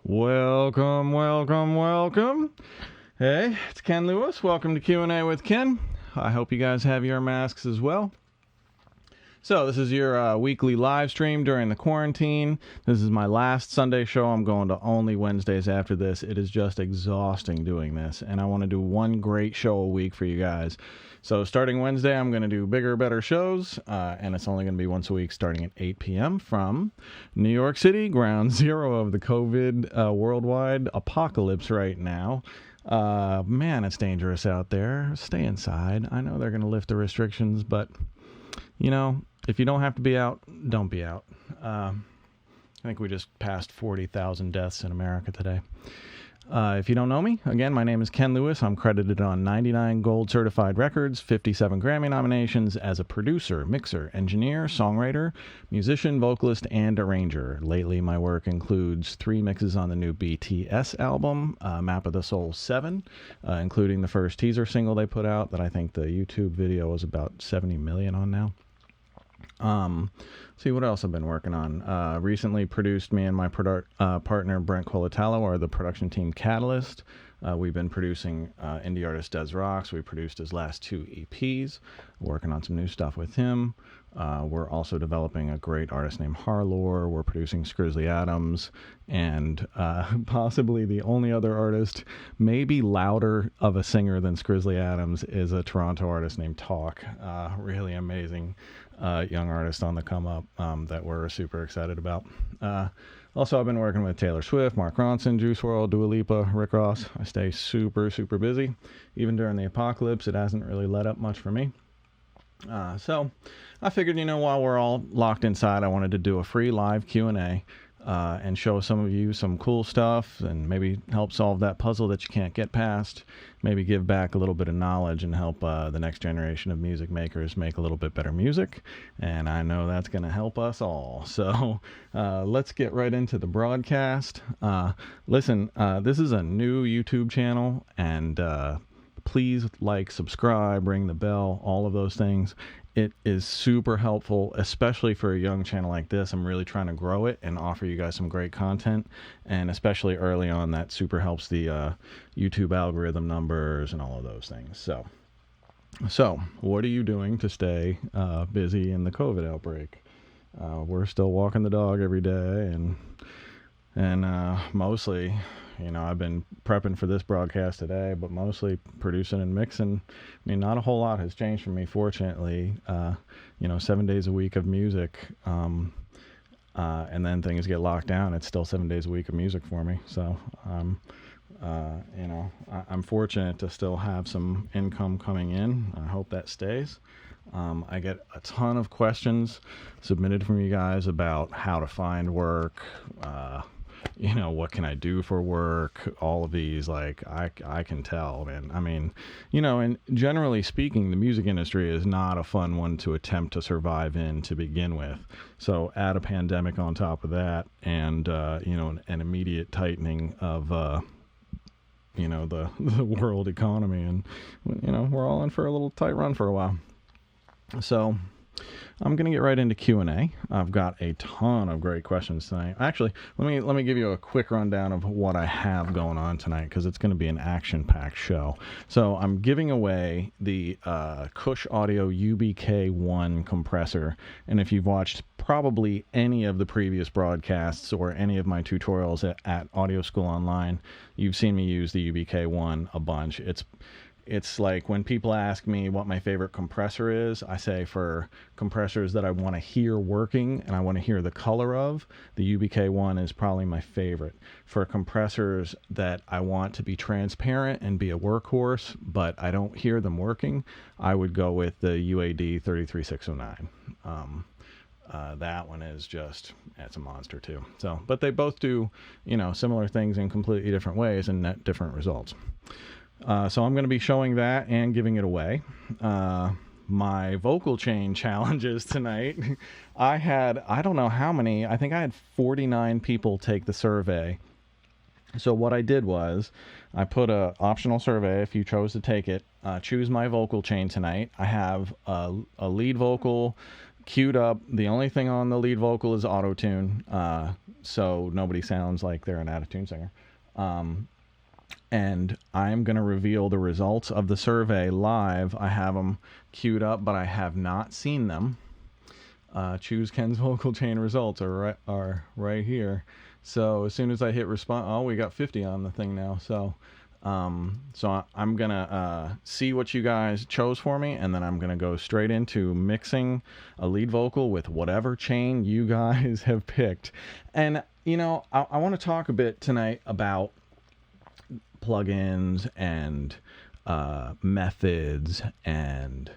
Welcome, welcome, welcome. Hey, it's Ken Lewis. Welcome to Q&A with Ken. I hope you guys have your masks as well. So this is your weekly live stream during the quarantine. This is my last Sunday show. I'm going to only Wednesdays after this. It is just exhausting doing this, and I want to do one great show a week for you guys. So starting Wednesday, I'm going to do bigger, better shows, and it's only going to be once a week starting at 8 p.m. from New York City, ground zero of the COVID worldwide apocalypse right now. Man, it's dangerous out there. Stay inside. I know they're going to lift the restrictions, but, you know, if you don't have to be out, don't be out. I think we just passed 40,000 deaths in America today. If you don't know me, again, my name is Ken Lewis. I'm credited on 99 gold certified records, 57 Grammy nominations as a producer, mixer, engineer, songwriter, musician, vocalist, and arranger. Lately, my work includes 3 mixes on the new De-Esser album, Map of the Soul 7, including the first teaser single they put out that I think the YouTube video is about 70 million on now. See what else I've been working on. Recently produced, me and my partner Brent Colatalo are the production team Catalyst. We've been producing indie artist Des Rocks. We produced his last 2 EPs, working on some new stuff with him. We're also developing a great artist named Harlor. We're producing Scrizzly Adams, and possibly the only other artist, maybe louder of a singer than Scrizzly Adams, is a Toronto artist named Talk. Really amazing young artist on the come up that we're super excited about. Also, I've been working with Taylor Swift, Mark Ronson, Juice WRLD, Dua Lipa, Rick Ross. I stay super busy. Even during the apocalypse, it hasn't really let up much for me. So I figured, while we're all locked inside, I wanted to do a free live Q&A and show some of you some cool stuff and maybe help solve that puzzle that you can't get past. Maybe give back a little bit of knowledge and help the next generation of music makers make a little bit better music. And I know that's going to help us all. So let's get right into the broadcast. Listen, this is a new YouTube channel, and please like, subscribe, ring the bell, all of those things. It is super helpful, especially for a young channel like this. I'm really trying to grow it and offer you guys some great content, and especially early on, that super helps the YouTube algorithm numbers and all of those things. So what are you doing to stay busy in the COVID outbreak? We're still walking the dog every day, and mostly, I've been prepping for this broadcast today, but mostly producing and mixing. I mean, not a whole lot has changed for me, fortunately. 7 days a week of music, and then things get locked down. It's still 7 days a week of music for me. So, I'm fortunate to still have some income coming in. I hope that stays. I get a ton of questions submitted from you guys about how to find work, what can I do for work? All of these, like, I can tell, man. I mean, and generally speaking, the music industry is not a fun one to attempt to survive in to begin with. So add a pandemic on top of that, and, an immediate tightening of, the world economy. And, we're all in for a little tight run for a while. So I'm going to get right into Q&A. I've got a ton of great questions tonight. Actually, let me give you a quick rundown of what I have going on tonight, because it's going to be an action-packed show. So I'm giving away the Kush Audio UBK1 compressor, and if you've watched probably any of the previous broadcasts or any of my tutorials at Audio School Online, you've seen me use the UBK1 a bunch. It's like when people ask me what my favorite compressor is, I say for compressors that I want to hear working and I want to hear the color of, the UBK1 is probably my favorite. For compressors that I want to be transparent and be a workhorse, but I don't hear them working, I would go with the UAD 33609. That one is it's a monster too. So, but they both do, similar things in completely different ways and net different results. So I'm going to be showing that and giving it away. My vocal chain challenges tonight. I don't know how many, I think I had 49 people take the survey. So what I did was I put a optional survey if you chose to take it. Choose my vocal chain tonight. I have a lead vocal, queued up. The only thing on the lead vocal is auto-tune, so nobody sounds like they're an out-of-tune singer. And I'm going to reveal the results of the survey live. I have them queued up, but I have not seen them. Choose Ken's vocal chain results are right here. So as soon as I hit respond, oh, we got 50 on the thing now. So I'm gonna see what you guys chose for me, and then I'm gonna go straight into mixing a lead vocal with whatever chain you guys have picked. And I want to talk a bit tonight about plugins and methods and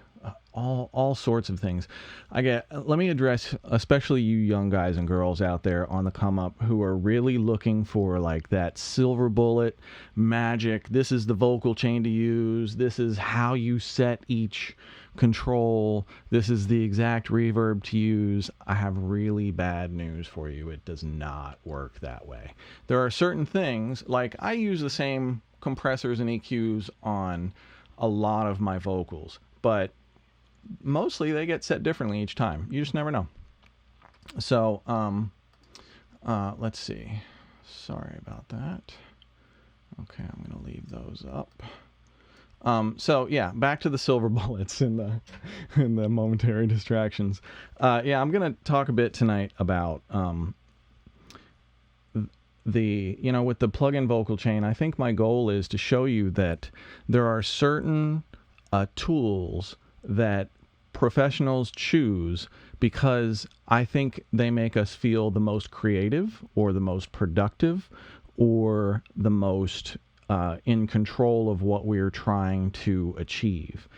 all sorts of things. Let me address especially you young guys and girls out there on the come up who are really looking for like that silver bullet magic. This is the vocal chain to use. This is how you set each control. This is the exact reverb to use. I have really bad news for you. It does not work that way. There are certain things, like I use the same compressors and EQs on a lot of my vocals, but mostly they get set differently each time. You just never know. So let's see. Sorry about that. Okay, I'm going to leave those up. So yeah, back to the silver bullets in the momentary distractions. I'm going to talk a bit tonight about with the plugin vocal chain. I think my goal is to show you that there are certain tools that professionals choose because I think they make us feel the most creative or the most productive or the most in control of what we're trying to achieve.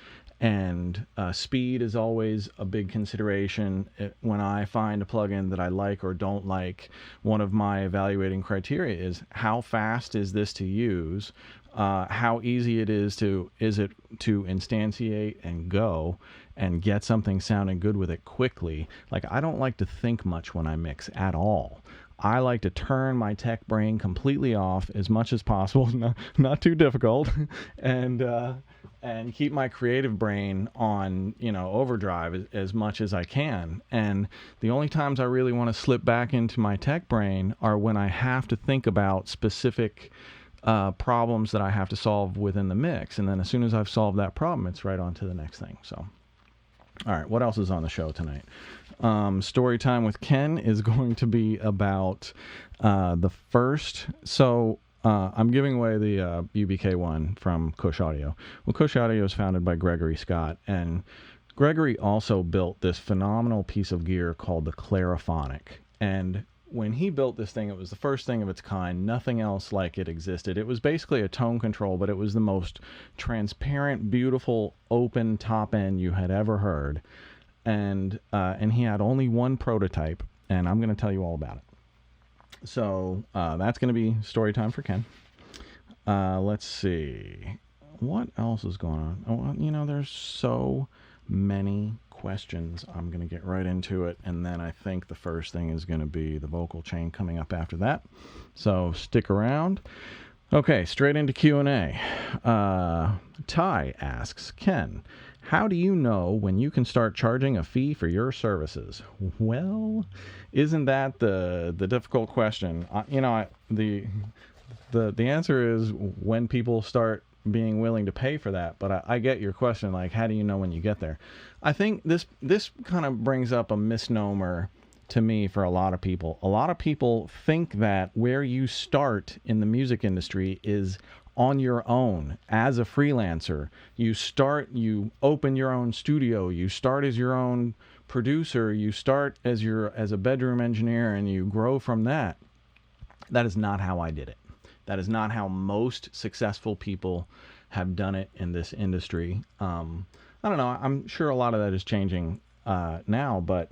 And speed is always a big consideration. When I find a plugin that I like or don't like, one of my evaluating criteria is how fast is this to use? How easy is it to instantiate and go and get something sounding good with it quickly. Like, I don't like to think much when I mix at all. I like to turn my tech brain completely off as much as possible, not too difficult, and keep my creative brain on, overdrive as much as I can. And the only times I really want to slip back into my tech brain are when I have to think about specific problems that I have to solve within the mix. And then as soon as I've solved that problem, it's right on to the next thing. So, all right, what else is on the show tonight? Storytime with Ken is going to be about the first. So I'm giving away the UBK one from Kush Audio. Well, Kush Audio is founded by Gregory Scott, and Gregory also built this phenomenal piece of gear called the Clariphonic. And when he built this thing, it was the first thing of its kind. Nothing else like it existed. It was basically a tone control, but it was the most transparent, beautiful, open top end you had ever heard. And he had only one prototype, and I'm going to tell you all about it. So that's going to be story time for Ken. Let's see. What else is going on? Oh, there's so many questions. I'm going to get right into it, and then I think the first thing is going to be the vocal chain coming up after that. So stick around. Okay, straight into Q&A. Ty asks, Ken, how do you know when you can start charging a fee for your services? Well, isn't that the difficult question? The answer is when people start being willing to pay for that. But I get your question, like, how do you know when you get there? I think this kind of brings up a misnomer to me for a lot of people. A lot of people think that where you start in the music industry is on your own as a freelancer. You open your own studio, you start as your own producer, you start as a bedroom engineer, and you grow from that. That is not how I did it. That is not how most successful people have done it in this industry. I don't know. I'm sure a lot of that is changing now, but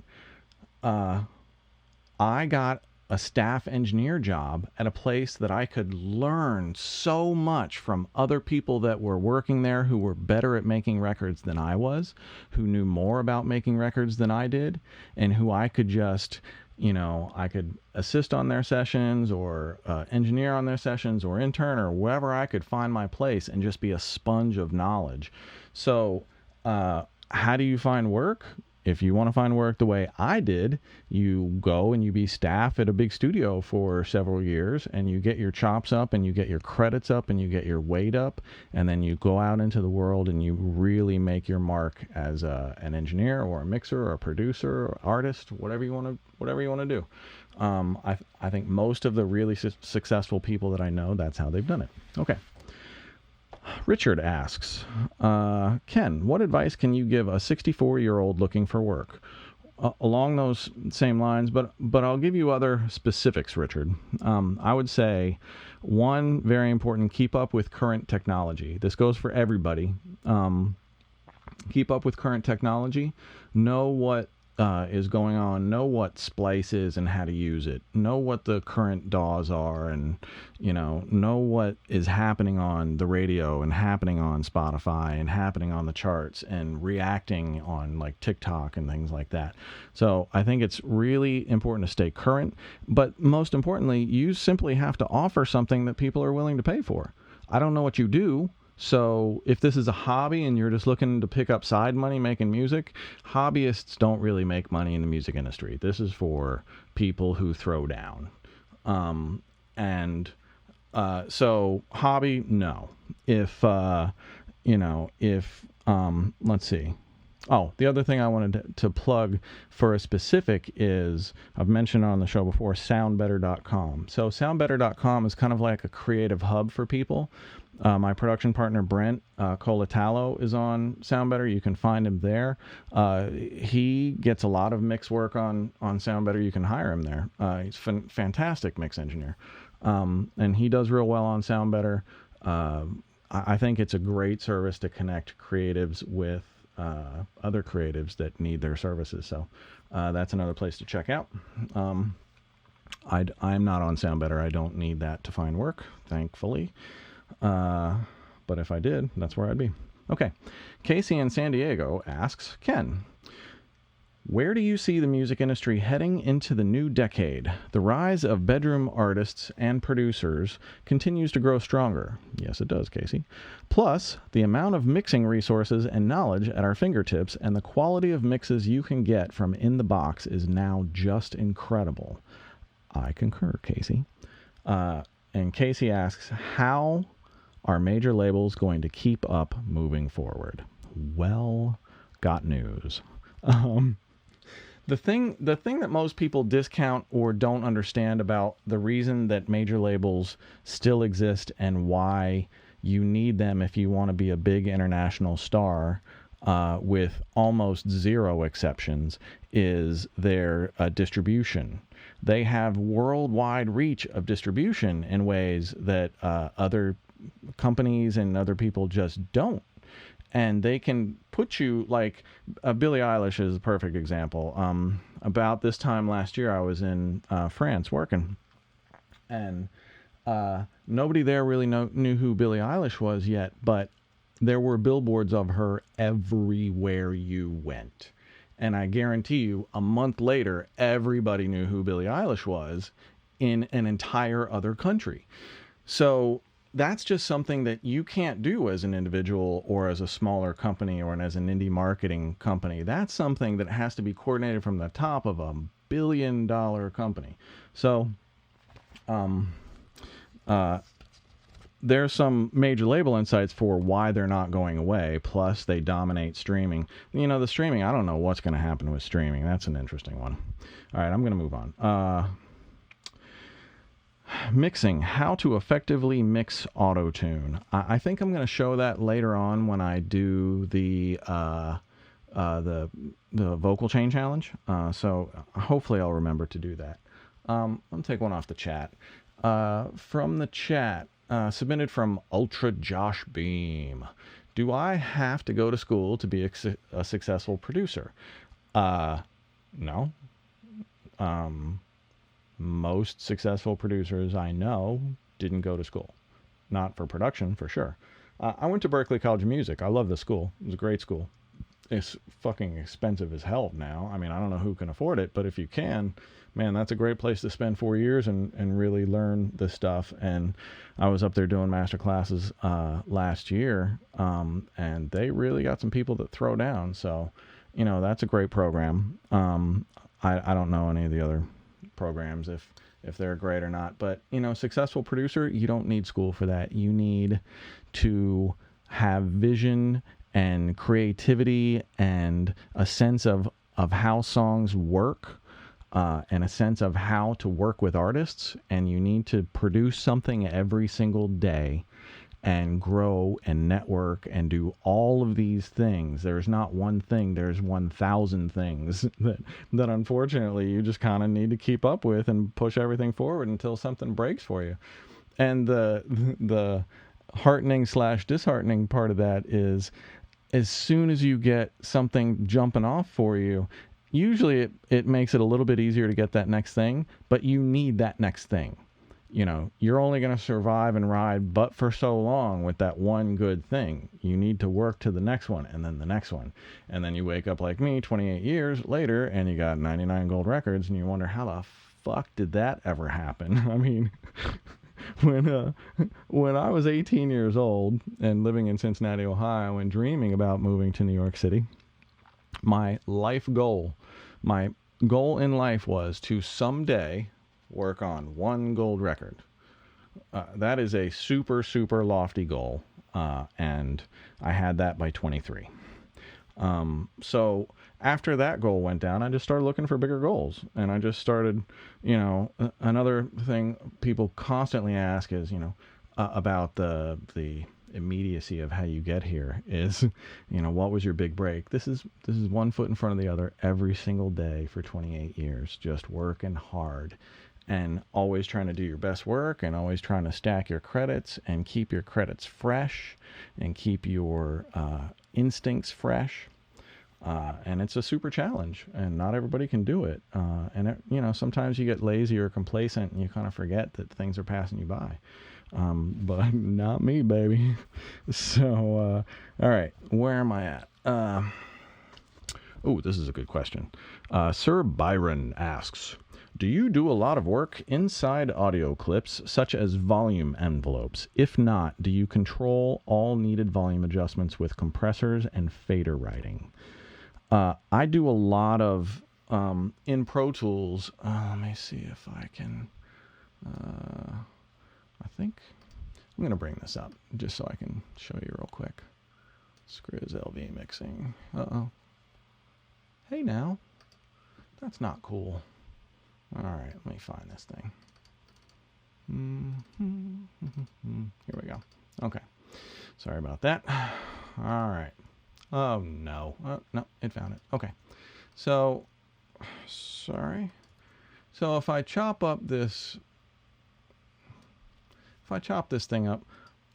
I got a staff engineer job at a place that I could learn so much from other people that were working there who were better at making records than I was, who knew more about making records than I did, and who I could just, I could assist on their sessions or engineer on their sessions or intern or wherever I could find my place and just be a sponge of knowledge. So how do you find work? if you want to find work the way I did, you go and you be staff at a big studio for several years, and you get your chops up, and you get your credits up, and you get your weight up, and then you go out into the world and you really make your mark as an engineer or a mixer or a producer or artist, whatever you want to do. I think most of the really successful people that I know, that's how they've done it. Okay. Richard asks, Ken, what advice can you give a 64-year-old looking for work? Along those same lines, but I'll give you other specifics, Richard. I would say, one, very important, keep up with current technology. This goes for everybody. Keep up with current technology. Know what is going on. Know what splice is and how to use it. Know what the current DAWs are, and know what is happening on the radio and happening on Spotify and happening on the charts and reacting on like TikTok and things like that. So I think it's really important to stay current, but most importantly, you simply have to offer something that people are willing to pay for. I don't know what you do. So if this is a hobby and you're just looking to pick up side money making music, hobbyists don't really make money in the music industry. This is for people who throw down. So hobby, no. If, let's see. Oh, the other thing I wanted to plug for a specific is, I've mentioned on the show before, soundbetter.com. So soundbetter.com is kind of like a creative hub for people. My production partner, Brent Colatalo, is on SoundBetter. You can find him there. He gets a lot of mix work on SoundBetter. You can hire him there. He's a fantastic mix engineer. And he does real well on SoundBetter. I think it's a great service to connect creatives with other creatives that need their services. So that's another place to check out. I'm not on SoundBetter. I don't need that to find work, thankfully. But if I did, that's where I'd be. Okay. Casey in San Diego asks, Ken, where do you see the music industry heading into the new decade? The rise of bedroom artists and producers continues to grow stronger. Yes, it does, Casey. Plus, the amount of mixing resources and knowledge at our fingertips and the quality of mixes you can get from in the box is now just incredible. I concur, Casey. And Casey asks, how are major labels going to keep up moving forward? Well, got news. The thing that most people discount or don't understand about the reason that major labels still exist and why you need them if you want to be a big international star, with almost zero exceptions, is their distribution. They have worldwide reach of distribution in ways that other companies and other people just don't. And they can put you, like, Billie Eilish is a perfect example. About this time last year, I was in France working, and nobody there really knew who Billie Eilish was yet, but there were billboards of her everywhere you went. And I guarantee you, a month later, everybody knew who Billie Eilish was in an entire other country. So that's just something that you can't do as an individual or as a smaller company or as an indie marketing company. That's something that has to be coordinated from the top of a billion-dollar company. So there's some major label insights for why they're not going away. Plus, they dominate streaming. The streaming, I don't know what's going to happen with streaming. That's an interesting one. All right, I'm going to move on. Mixing, how to effectively mix auto-tune. I think I'm going to show that later on when I do the vocal chain challenge. So hopefully I'll remember to do that. Let me take one off the chat. From the chat, submitted from Ultra Josh Beam. Do I have to go to school to be a successful producer? No. Most successful producers I know didn't go to school. Not for production, for sure. I went to Berklee College of Music. I love the school. It was a great school. It's fucking expensive as hell now. I mean, I don't know who can afford it, but if you can, man, that's a great place to spend 4 years and really learn this stuff. And I was up there doing master classes last year, and they really got some people that throw down. So that's a great program. I don't know any of the other programs if they're great or not, but successful producer, you don't need school for that. You need to have vision and creativity and a sense of how songs work, and a sense of how to work with artists, and you need to produce something every single day and grow and network and do all of these things. There's not one thing, there's 1,000 things that unfortunately you just kind of need to keep up with and push everything forward until something breaks for you. And the heartening / disheartening part of that is, as soon as you get something jumping off for you, usually it makes it a little bit easier to get that next thing, but you need that next thing. You're only going to survive and ride but for so long with that one good thing. You need to work to the next one, and then the next one. And then you wake up like me 28 years later and you got 99 gold records, and you wonder, how the fuck did that ever happen? I mean, when I was 18 years old and living in Cincinnati, Ohio, and dreaming about moving to New York City, my goal in life was to someday work on one gold record. That is a super, super lofty goal, and I had that by 23. So after that goal went down, I just started looking for bigger goals, and I just started, another thing people constantly ask is, about the immediacy of how you get here is, what was your big break? This is one foot in front of the other every single day for 28 years, just working hard and always trying to do your best work and always trying to stack your credits and keep your credits fresh and keep your instincts fresh. And it's a super challenge, and not everybody can do it. Sometimes you get lazy or complacent and you kind of forget that things are passing you by. But not me, baby. So, all right, where am I at? This is a good question. Sir Byron asks, do you do a lot of work inside audio clips, such as volume envelopes? If not, do you control all needed volume adjustments with compressors and fader writing? I do a lot of, in Pro Tools, let me see if I can, I think I'm going to bring this up just so I can show you real quick. Skriz LV mixing. Uh-oh. Hey now. That's not cool. All right, let me find this thing. Here we go. Okay. Sorry about that. All right. Oh, no. No, it found it. Okay. So, sorry. So if I chop this thing up,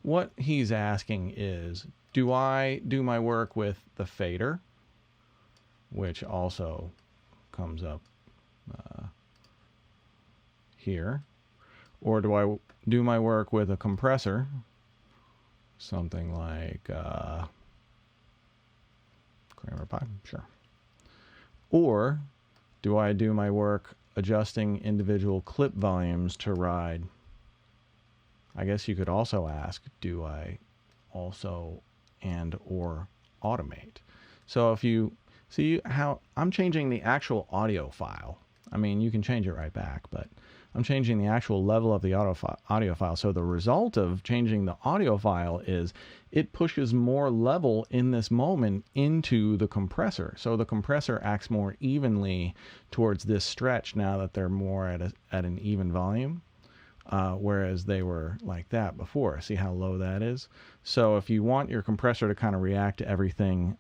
what he's asking is, do I do my work with the fader, which also comes up here, or do I do my work with a compressor, something like Kramer Pi, sure, or do I do my work adjusting individual clip volumes to ride? I guess you could also ask, do I also and or automate? So if you see how I'm changing the actual audio file, I mean, you can change it right back, but I'm changing the actual level of the audio file. So the result of changing the audio file is it pushes more level in this moment into the compressor. So the compressor acts more evenly towards this stretch now that they're more at an even volume. Whereas they were like that before. See how low that is? So if you want your compressor to kind of react to everything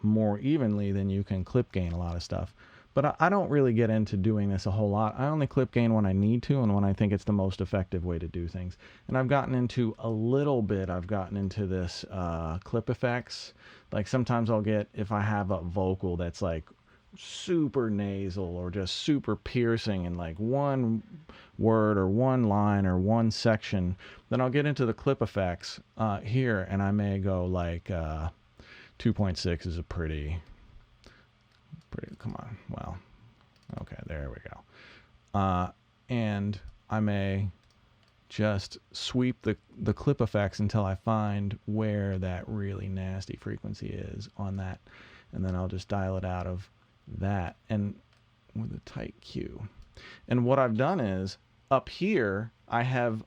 more evenly, then you can clip gain a lot of stuff. But I don't really get into doing this a whole lot. I only clip gain when I need to and when I think it's the most effective way to do things. And I've gotten into this clip effects. Like sometimes I'll get, if I have a vocal that's like super nasal or just super piercing in like one word or one line or one section, then I'll get into the clip effects here, and I may go like 2.6 is a pretty, come on, well, okay, there we go. And I may just sweep the clip effects until I find where that really nasty frequency is on that. and then I'll just dial it out of that, and with a tight Q. And what I've done is, up here, I have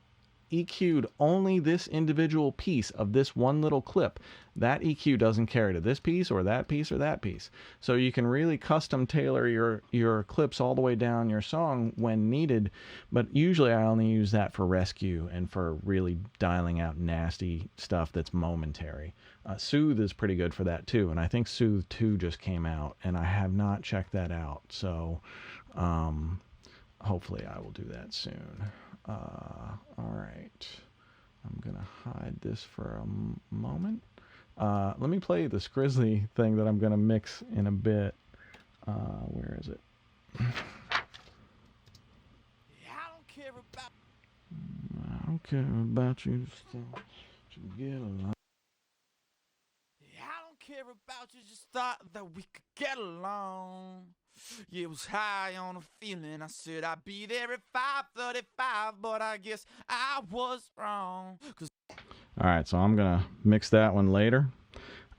EQ'd only this individual piece of this one little clip. That EQ doesn't carry to this piece or that piece or that piece. So you can really custom tailor your clips all the way down your song when needed, but usually I only use that for rescue and for really dialing out nasty stuff that's momentary. Soothe is pretty good for that too, and I think Soothe 2 just came out, and I have not checked that out, so hopefully I will do that soon. All right, I'm gonna hide this for a moment. Let me play the Skrizzly thing that I'm gonna mix in a bit. Where is it? I don't care about you, just thought you'd get along. I don't care about you, just thought that we could get along. Yeah, it was high on a feeling. I said I'd be there at 5:35, but I guess I was wrong. All right, so I'm gonna mix that one later.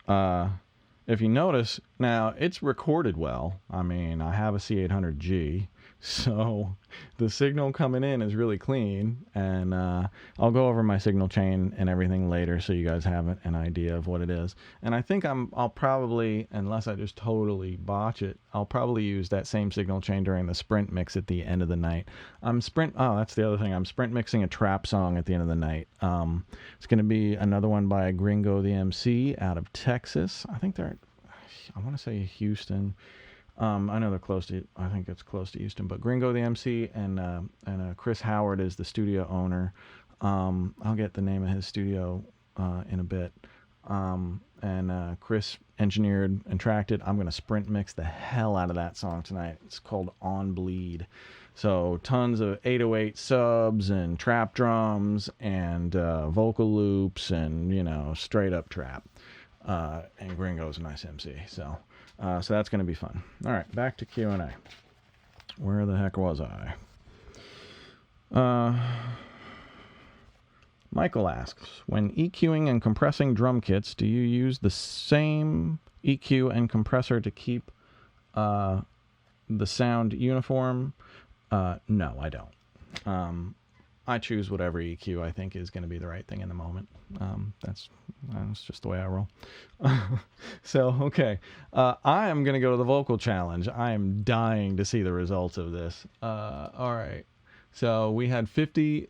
If you notice, now it's recorded well. I mean, I have a C800G, so the signal coming in is really clean, and I'll go over my signal chain and everything later so you guys have an idea of what it is. And I think I'll probably, unless I just totally botch it, I'll probably use that same signal chain during the sprint mix at the end of the night. That's the other thing. I'm sprint mixing a trap song at the end of the night. It's going to be another one by Gringo the MC out of Texas. I want to say Houston. I know they're close to, I think it's close to Houston, but Gringo the MC and Chris Howard is the studio owner. I'll get the name of his studio in a bit. And Chris engineered and tracked it. I'm going to sprint mix the hell out of that song tonight. It's called On Bleed. So tons of 808 subs and trap drums and vocal loops and, straight up trap. And Gringo's a nice MC. So that's going to be fun. All right, back to Q&A. Where the heck was I? Michael asks, when EQing and compressing drum kits, do you use the same EQ and compressor to keep the sound uniform? No, I don't. I choose whatever EQ I think is going to be the right thing in the moment. That's just the way I roll. So, okay. I am going to go to the vocal challenge. I am dying to see the results of this. All right. So we had 50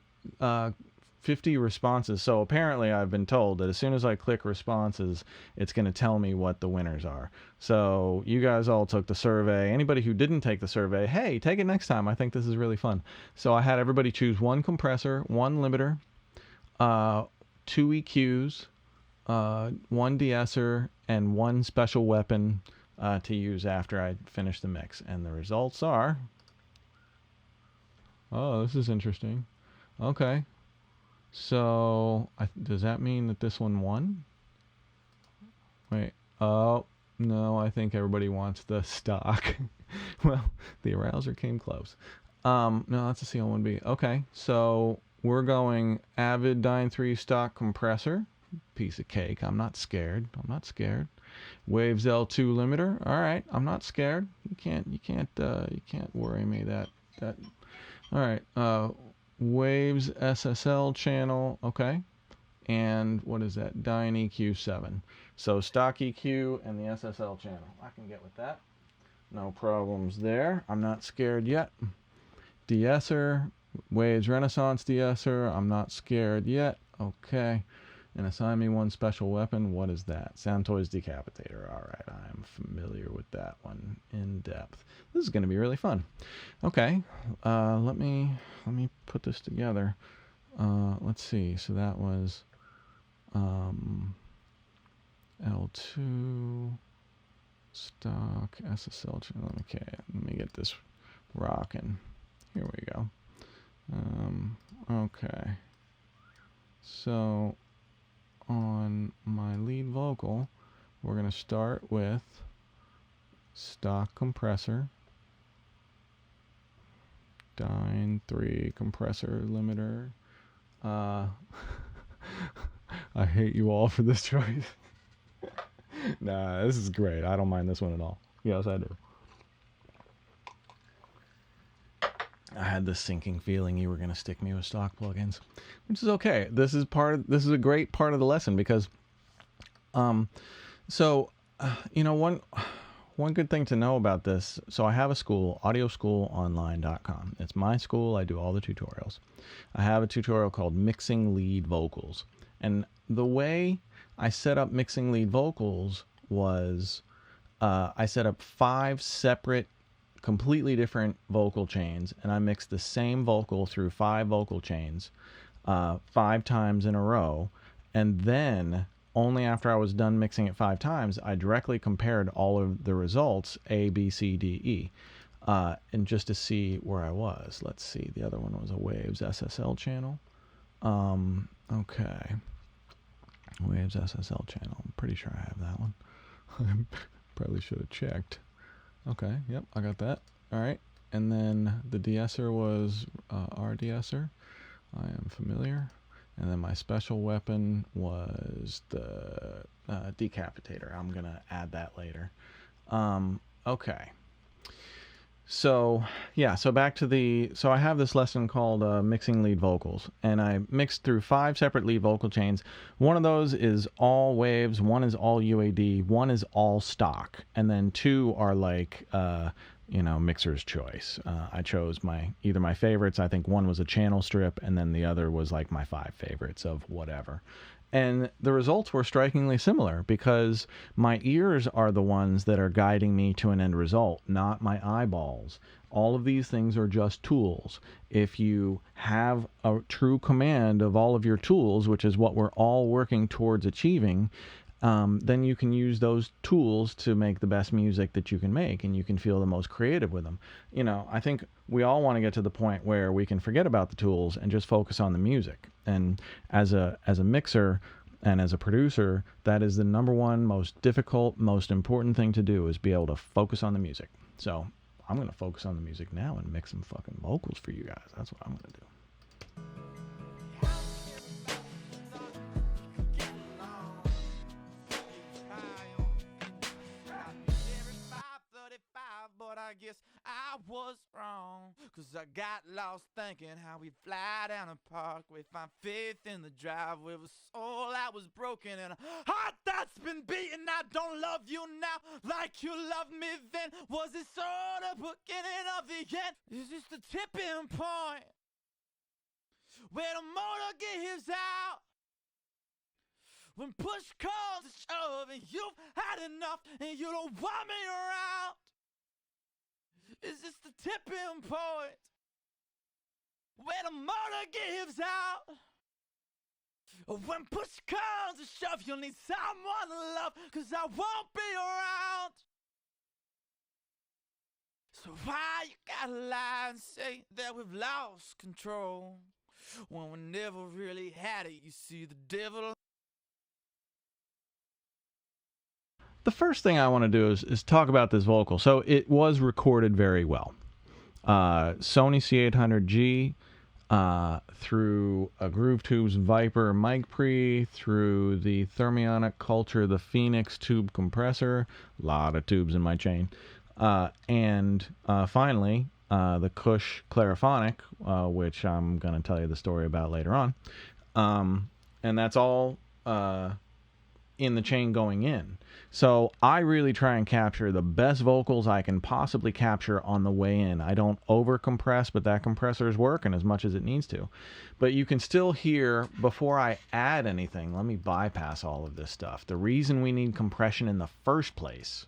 responses. So apparently I've been told that as soon as I click responses, it's going to tell me what the winners are. So you guys all took the survey. Anybody who didn't take the survey, hey, take it next time. I think this is really fun. So I had everybody choose one compressor, one limiter, 2 EQs, one de-esser, and one special weapon to use after I finish the mix. And the results are... Oh, this is interesting. Okay. So, does that mean that this one won? Wait. Oh, no, I think everybody wants the stock. Well, the arouser came close. No, that's a CL1B. Okay, so we're going Avid Dyne 3 stock compressor. Piece of cake. I'm not scared. Waves L2 limiter. All right, I'm not scared. You can't worry me that. All right. Waves SSL channel, okay, and what is that? Dyne EQ7. So stock EQ and the SSL channel. I can get with that. No problems there. I'm not scared yet. De-Esser, Waves Renaissance de-esser. I'm not scared yet. Okay. And assign me one special weapon. What is that? Soundtoys Decapitator. All right, I am familiar with that one in depth. This is going to be really fun. Okay, let me put this together. Let's see. So that was L2 stock SSL channel. Okay, let me get this rocking. Here we go. Okay. So on my lead vocal, we're going to start with stock compressor, Dyne 3 compressor limiter. I hate you all for this choice. Nah, this is great. I don't mind this one at all. Yes, I do. I had this sinking feeling you were going to stick me with stock plugins, which is okay. This is a great part of the lesson because, one good thing to know about this. So I have a school, audioschoolonline.com. It's my school. I do all the tutorials. I have a tutorial called Mixing Lead Vocals, and the way I set up mixing lead vocals was I set up 5 separate completely different vocal chains, and I mixed the same vocal through 5 vocal chains 5 times in a row, and then only after I was done mixing it 5 times, I directly compared all of the results, A, B, C, D, E, and just to see where I was. Let's see, the other one was a Waves SSL channel. Okay, Waves SSL channel, I'm pretty sure I have that one. I probably should have checked. Okay, yep, I got that. All right, and then the De-Esser was our De-Esser. I am familiar. And then my special weapon was the decapitator. I'm going to add that later. Okay. So, yeah, so back to so I have this lesson called Mixing Lead Vocals, and I mixed through 5 separate lead vocal chains. One of those is all waves, one is all UAD, one is all stock, and then 2 are like, mixer's choice. I chose either my favorites. I think one was a channel strip, and then the other was like my 5 favorites of whatever. And the results were strikingly similar because my ears are the ones that are guiding me to an end result, not my eyeballs. All of these things are just tools. If you have a true command of all of your tools, which is what we're all working towards achieving, then you can use those tools to make the best music that you can make, and you can feel the most creative with them. I think we all want to get to the point where we can forget about the tools and just focus on the music. And as a mixer and as a producer, that is the number one most difficult, most important thing to do, is be able to focus on the music. So I'm going to focus on the music now and mix some fucking vocals for you guys. That's what I'm going to do. But I guess I was wrong, 'cause I got lost thinking how we fly down a parkway, find faith in the drive with a soul that was broken and a heart that's been beaten. I don't love you now like you loved me then. Was it sort of beginning of the end? Is this the tipping point where the motor gives out? When push comes to shove and you've had enough and you don't want me around? Is this the tipping point where the motor gives out? When push comes to shove, you'll need someone to love, 'cause I won't be around. So why you gotta lie and say that we've lost control when we never really had it? You see, the devil. The first thing I want to do is talk about this vocal. So it was recorded very well. Sony C800G, through a Groove Tubes Viper mic pre, through the Thermionic Culture, the Phoenix tube compressor, a lot of tubes in my chain, and finally the Kush Clariphonic, which I'm going to tell you the story about later on. And that's all in the chain going in. So I really try and capture the best vocals I can possibly capture on the way in. I don't over compress, but that compressor is working as much as it needs to. But you can still hear, before I add anything, let me bypass all of this stuff. The reason we need compression in the first place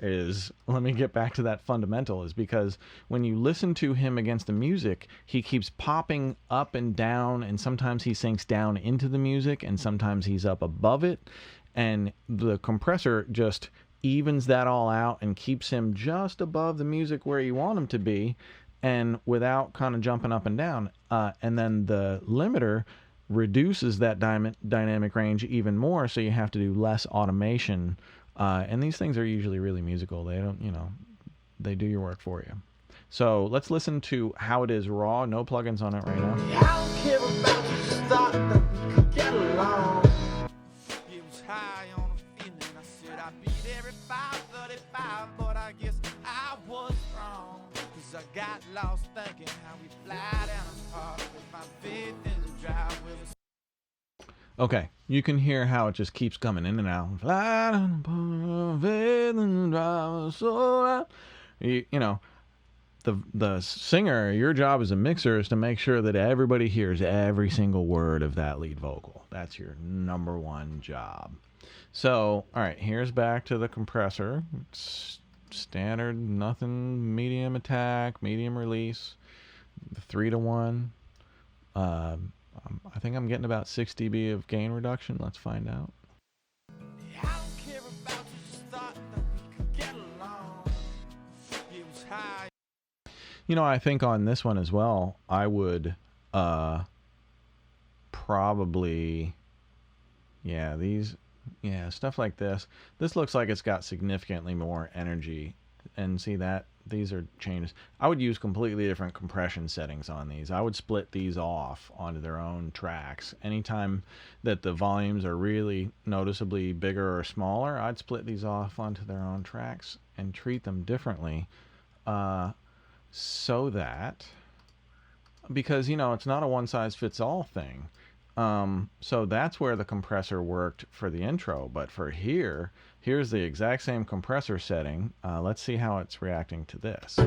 is, let me get back to that fundamental, is because when you listen to him against the music, he keeps popping up and down, and sometimes he sinks down into the music, and sometimes he's up above it. And the compressor just evens that all out and keeps him just above the music where you want him to be, and without kind of jumping up and down. And then the limiter reduces that dynamic range even more, so you have to do less automation. And these things are usually really musical. They don't, they do your work for you. So let's listen to how it is raw. No plugins on it right now. I don't care about you, just thought that we could get along. It was high on a feeling, I said I'd be Okay, you can hear how it just keeps coming in and out. You know, the singer, your job as a mixer is to make sure that everybody hears every single word of that lead vocal. That's your number one job. So, all right, here's back to the compressor. It's standard, nothing, medium attack, medium release, 3-to-1. I think I'm getting about 6 dB of gain reduction. Let's find out. I don't care about you, just thought that we could get along. It was high. You know, I think on this one as well, I would probably, stuff like this. This looks like it's got significantly more energy. And see that? These are changes. I would use completely different compression settings on these. I would split these off onto their own tracks. Anytime that the volumes are really noticeably bigger or smaller, I'd split these off onto their own tracks and treat them differently. So that, because, you know, it's not a one-size-fits-all thing. So that's where the compressor worked for the intro. But for here's the exact same compressor setting. Let's see how it's reacting to this.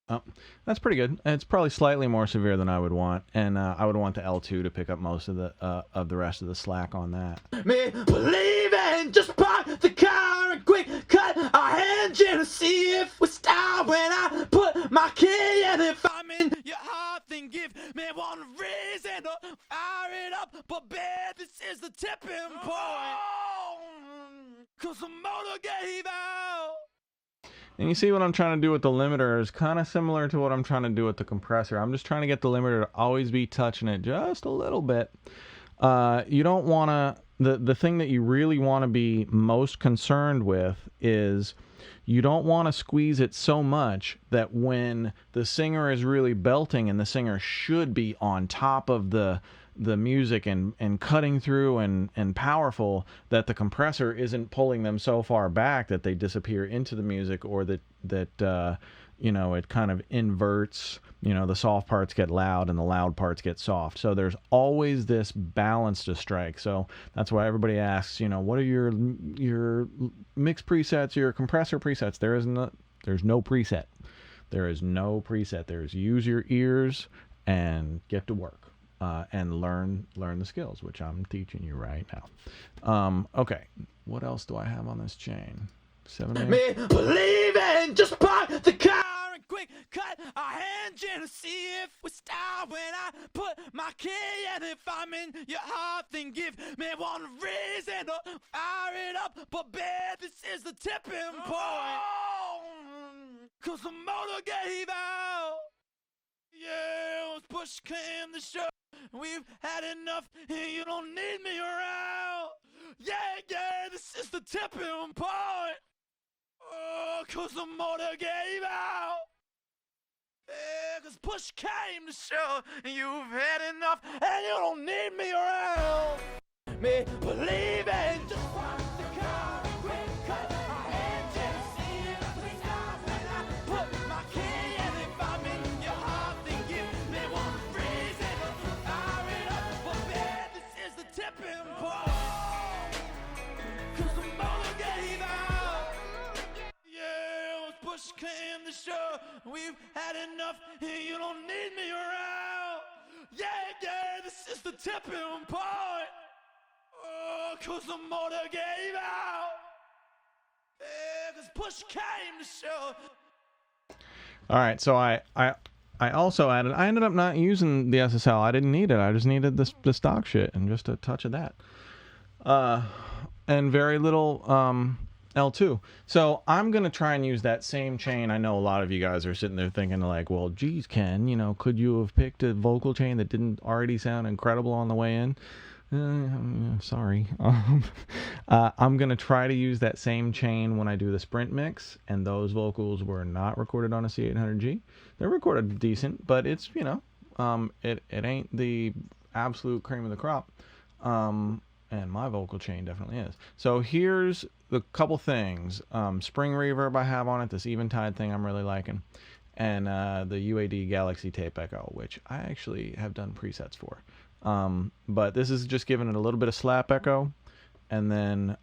Oh, that's pretty good. It's probably slightly more severe than I would want, and I would want the L2 to pick up most of the rest of the slack on that. Me believing, just park the car and quick cut our engine to see if we start when I put my key in. If I'm in your heart, then give me one reason to fire it up. But babe, this is the tipping point, 'cause the motor gave out. And you see what I'm trying to do with the limiter is kind of similar to what I'm trying to do with the compressor. I'm just trying to get the limiter to always be touching it just a little bit. You don't want to, the thing that you really want to be most concerned with is you don't want to squeeze it so much that when the singer is really belting, and the singer should be on top of the music and cutting through and powerful, that the compressor isn't pulling them so far back that they disappear into the music, or that you know, it kind of inverts, you know, the soft parts get loud and the loud parts get soft. So there's always this balance to strike. So that's why everybody asks, you know, what are your mix presets, your compressor presets? There's no preset. There is no preset. There's use your ears and get to work. And learn the skills, which I'm teaching you right now. Okay, what else do I have on this chain? 7/8. Me believing, just park the car and quick cut our engine to see if we start when I put my key in. If I'm in your heart, then give me one reason to fire it up. But babe, this is the tipping point, 'cause the motor gave out. Yeah, push came to shove. We've had enough, and you don't need me around. Yeah, this is the tipping point. 'Cause the motor gave out. Yeah, 'cause push came to shove, and you've had enough, and you don't need me around. Me believing, just park the car, quick cut our engine, see if we stop when I put my key in. If I'm in your heart, then give me one reason to fire it up. But babe, this is the tipping point, 'cause the motor gave out. Yeah, push came to shove, we've had enough, and you don't need me around. Yeah, this is the tipping point, 'cause the motor gave out. Yeah, 'cause push came to shove. All right, so I also added, I ended up not using the SSL. I didn't need it. I just needed the stock shit and just a touch of that. And very little L2. So I'm going to try and use that same chain. I know a lot of you guys are sitting there thinking like, well, geez, Ken, you know, could you have picked a vocal chain that didn't already sound incredible on the way in? Sorry. I'm going to try to use that same chain when I do the sprint mix, and those vocals were not recorded on a C800G. They're recorded decent, but it's, you know, it ain't the absolute cream of the crop. And my vocal chain definitely is. So here's the couple things. Spring reverb I have on it, this Eventide thing I'm really liking, and the UAD Galaxy Tape Echo, which I actually have done presets for. But this is just giving it a little bit of slap echo, and then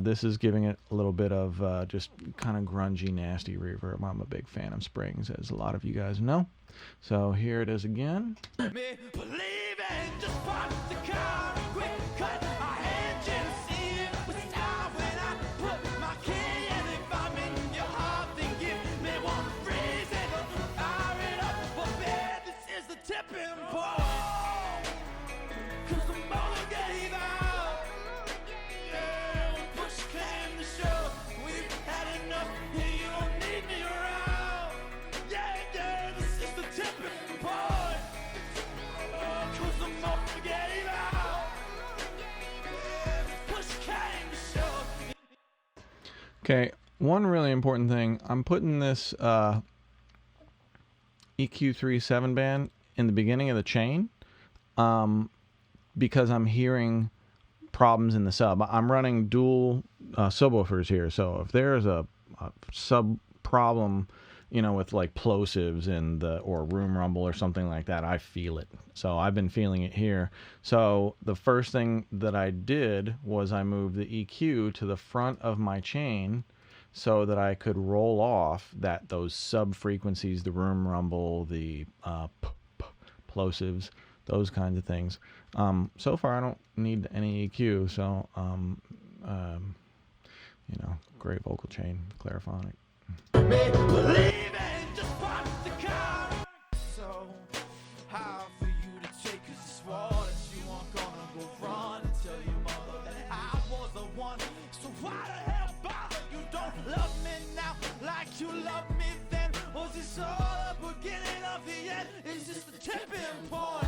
this is giving it a little bit of just kind of grungy, nasty reverb. I'm a big fan of Springs, as a lot of you guys know. So here it is again. Okay, one really important thing, I'm putting this EQ3 7-band in the beginning of the chain because I'm hearing problems in the sub. I'm running dual subwoofers here, so if there's a sub problem, you know, with like plosives in the, or room rumble or something like that, I feel it. So I've been feeling it here. So the first thing that I did was I moved the EQ to the front of my chain so that I could roll off those sub frequencies, the room rumble, the plosives, those kinds of things. So far I don't need any EQ, so you know, great vocal chain, Clariphonic. So hard for you to take, 'cause you swore that you weren't gonna go run and tell your mother that I was the one. So why the hell bother? You don't love me now like you loved me then. Was this all the beginning of the end? Is this the tipping point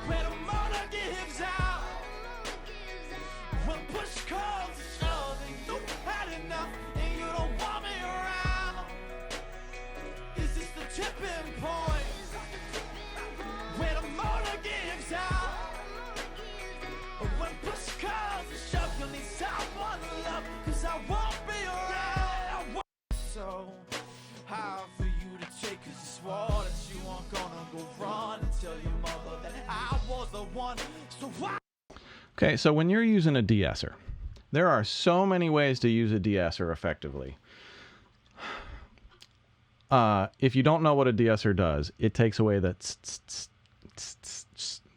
where the motor gives out? When push comes to shove and you've had enough and you don't want me around. Is this the tipping point where the motor gives out? When push comes to shove, you'll need someone to love, 'cause I won't be around. So hard for you to take, 'cause you swore that you weren't gonna go run and tell your mother that I was the one. So why? Okay, so when you're using a de-esser, there are so many ways to use a de-esser effectively. If you don't know what a de-esser does, it takes away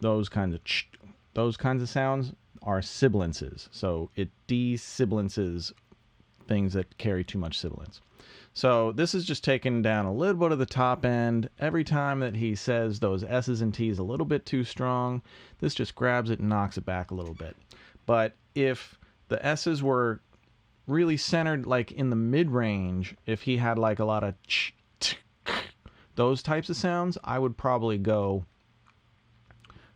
those kinds of sounds are sibilances. So it de-sibilances things that carry too much sibilance. So this is just taking down a little bit of the top end. Every time that he says those S's and T's a little bit too strong, this just grabs it and knocks it back a little bit. But if the S's were really centered like in the mid-range, if he had like a lot of those types of sounds, I would probably go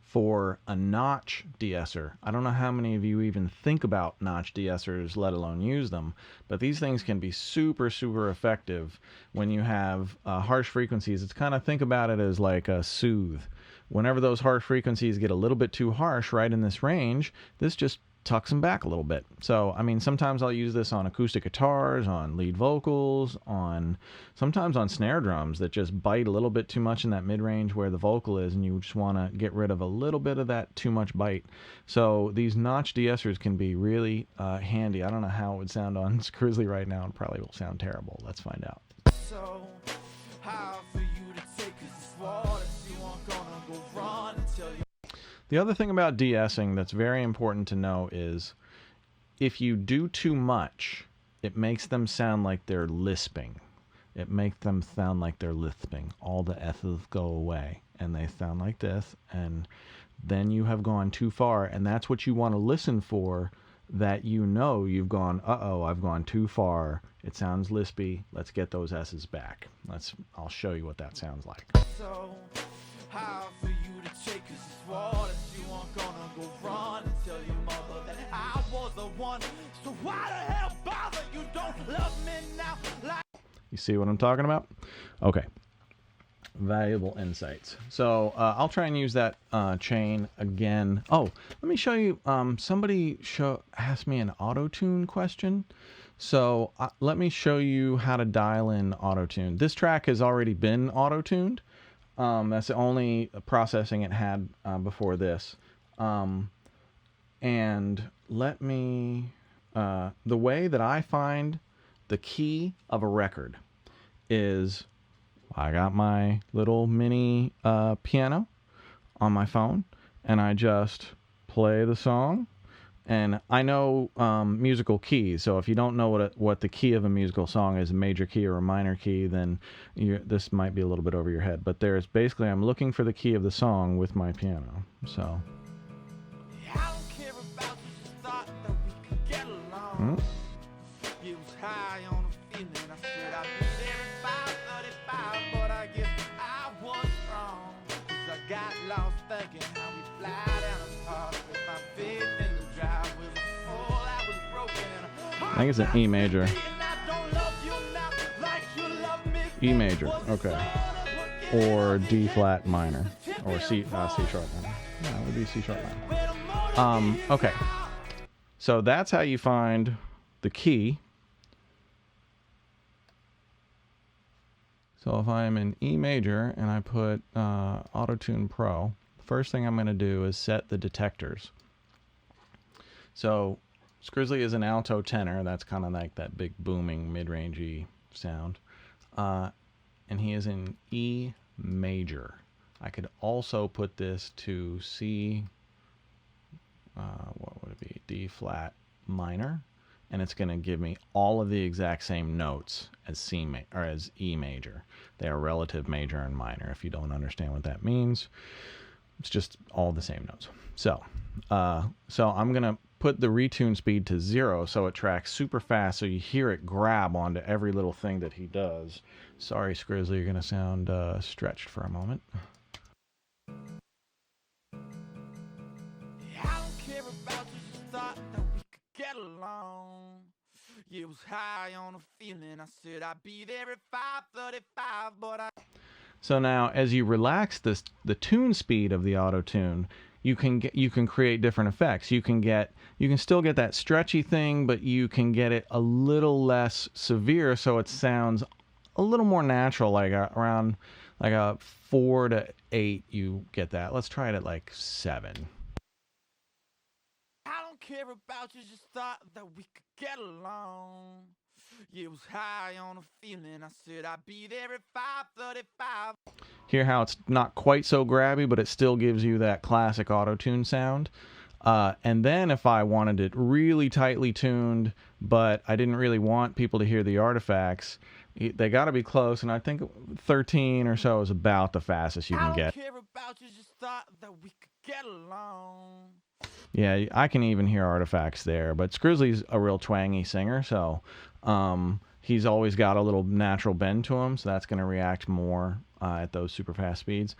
for a notch de-esser. I don't know how many of you even think about notch de-essers, let alone use them, but these things can be super, super effective when you have harsh frequencies. It's kind of, think about it as like a soothe. Whenever those harsh frequencies get a little bit too harsh right in this range, this just tucks them back a little bit. So, I mean, sometimes I'll use this on acoustic guitars, on lead vocals, sometimes on snare drums that just bite a little bit too much in that mid-range where the vocal is, and you just want to get rid of a little bit of that too much bite. So these notch de-essers can be really handy. I don't know how it would sound on Grizzly right now. It probably will sound terrible. Let's find out. So hard for you to take, 'cause you swore that you weren't gonna go run and tell your. The other thing about de-essing that's very important to know is if you do too much, it makes them sound like they're lisping. It makes them sound like they're lisping. All the S's go away and they sound like this, and then you have gone too far, and that's what you want to listen for, that you know you've gone, uh-oh, I've gone too far. It sounds lispy. Let's get those S's back. I'll show you what that sounds like. So hard for you to take, 'cause you swore that you weren't gonna go run and tell your mother that I was the one. So why the hell bother? You don't love me now like. You see what I'm talking about? Okay. Valuable insights. So I'll try and use that chain again. Oh, let me show you. Somebody asked me an auto-tune question. So let me show you how to dial in auto-tune. This track has already been auto-tuned. That's the only processing it had before this. And let me, the way that I find the key of a record is I got my little mini piano on my phone and I just play the song. And I know musical keys, so if you don't know what the key of a musical song is, a major key or a minor key, then this might be a little bit over your head. But there's basically, I'm looking for the key of the song with my piano. So. I don't care about you, just thought that we could get along. It was high on a feeling, I said I'd be there at 5:35, but I guess I was wrong. 'Cause I got lost thinking how we fly down the park with my faith in the drive with a soul that was broken. I think it's an E major. E major, okay. Or D flat minor, or C sharp minor. No, it would be C sharp minor. Okay. So that's how you find the key. So if I'm in E major and I put Auto-Tune Pro, the first thing I'm going to do is set the detectors. So Scrizzly is an alto tenor. That's kind of like that big booming mid-rangey sound. And he is in E major. I could also put this to C, what would it be? D flat minor. And it's going to give me all of the exact same notes as as E major. They are relative major and minor. If you don't understand what that means, it's just all the same notes. So I'm going to put the retune speed to 0 so it tracks super fast so you hear it grab onto every little thing that he does. Sorry, Scrizzly, you're going to sound stretched for a moment. I don't care about you, just thought that we could get along. It was high on a feeling, I said I'd be there at 5:35, but I... So now, as you relax the tune speed of the auto-tune, you can create different effects. You can still get that stretchy thing, but you can get it a little less severe, so it sounds a little more natural, like around like a 4 to 8. You get that. Let's try it at like 7. I don't care about you, just thought that we could get along. It was high on a feeling, I said I'd be there at 5:35. Hear how it's not quite so grabby, but it still gives you that classic auto-tune sound. And then if I wanted it really tightly tuned, but I didn't really want people to hear the artifacts, they got to be close, and I think 13 or so is about the fastest you can get. I don't care about you, just thought that we could get along. Yeah, I can even hear artifacts there, but Scrizzly's a real twangy singer, so he's always got a little natural bend to him, so that's going to react more at those super fast speeds.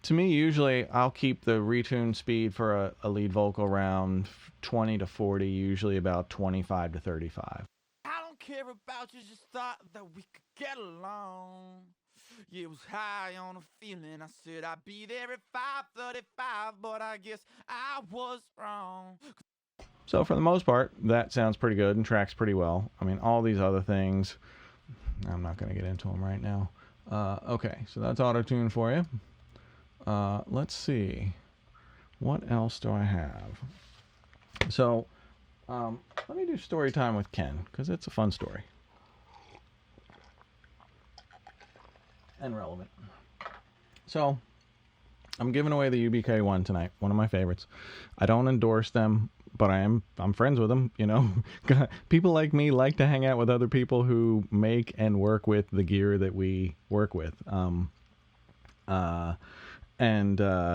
To me, usually, I'll keep the retune speed for a lead vocal around 20 to 40, usually about 25 to 35. I don't care about you, just thought that we could get along. It was high on a feeling, I said I'd be there at 5:35, but I guess I was wrong. So for the most part, that sounds pretty good and tracks pretty well. I mean, all these other things, I'm not going to get into them right now. Okay, so that's auto-tune for you. Let's see. What else do I have? So let me do story time with Ken, because it's a fun story. And relevant. So I'm giving away the UBK one tonight, one of my favorites. I don't endorse them, but I'm friends with them, you know. People like me like to hang out with other people who make and work with the gear that we work with.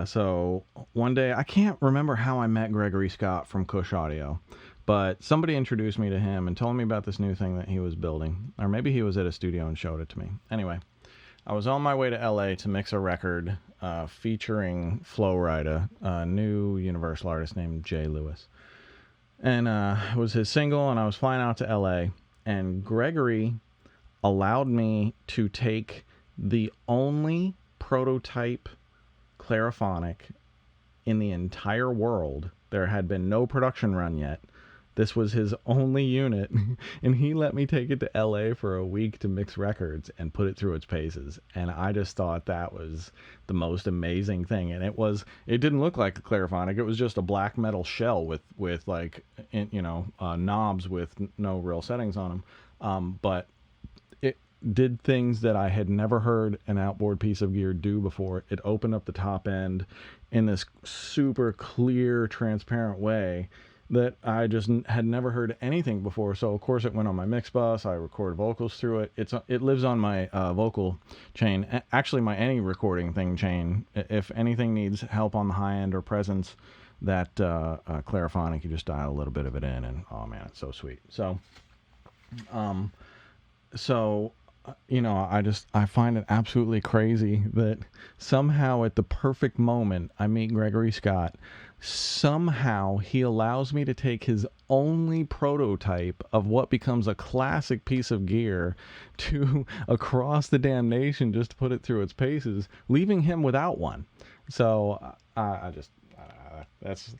So one day, I can't remember how I met Gregory Scott from Kush Audio, but somebody introduced me to him and told me about this new thing that he was building, or maybe he was at a studio and showed it to me. Anyway, I was on my way to LA to mix a record featuring Flo Rida, a new Universal artist named Jay Lewis. And it was his single, and I was flying out to LA, and Gregory allowed me to take the only prototype Clariphonic in the entire world. There had been no production run yet. This was his only unit, and he let me take it to LA for a week to mix records and put it through its paces. And I just thought that was the most amazing thing. And it didn't look like a Clariphonic. It was just a black metal shell with like, knobs with no real settings on them. But it did things that I had never heard an outboard piece of gear do before. It opened up the top end in this super clear, transparent way that I just had never heard anything before. So of course it went on my mix bus. I record vocals through it. It lives on my vocal chain. Actually, my any recording thing chain. If anything needs help on the high end or presence, that Clariphonic, you just dial a little bit of it in, and oh man, it's so sweet. So, I find it absolutely crazy that somehow at the perfect moment I meet Gregory Scott. Somehow he allows me to take his only prototype of what becomes a classic piece of gear to across the damn nation just to put it through its paces, leaving him without one. So that's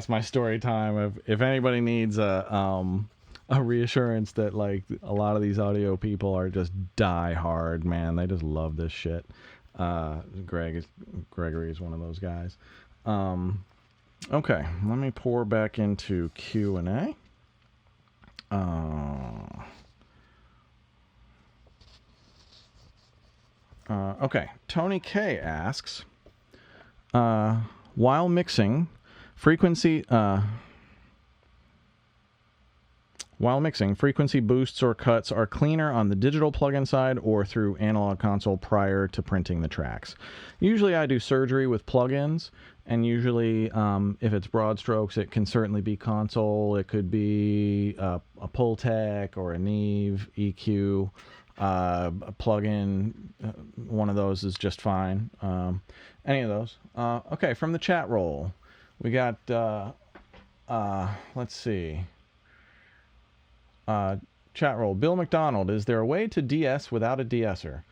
my story time. Of if anybody needs a reassurance that like a lot of these audio people are just die hard, man, they just love this shit. Gregory is one of those guys. Okay, let me pour back into Q&A. Okay, Tony K asks, while mixing, frequency boosts or cuts are cleaner on the digital plugin side or through analog console prior to printing the tracks. Usually I do surgery with plugins, and usually if it's broad strokes, it can certainly be console. It could be a Pultec or a Neve EQ a plugin. One of those is just fine. Any of those. Okay, from the chat roll, we got, let's see. Chat roll. Bill McDonald, is there a way to de-ess without a de-esser?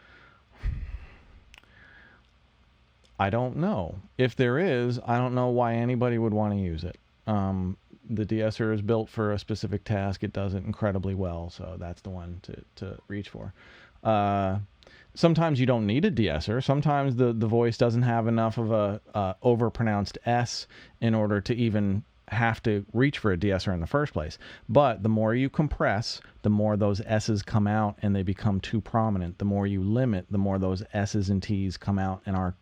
I don't know. If there is, I don't know why anybody would want to use it. The de-esser is built for a specific task. It does it incredibly well, so that's the one to reach for. Sometimes you don't need a de-esser. Sometimes the voice doesn't have enough of a overpronounced S in order to even have to reach for a de-esser in the first place. But the more you compress, the more those S's come out and they become too prominent. The more you limit, the more those S's and T's come out and are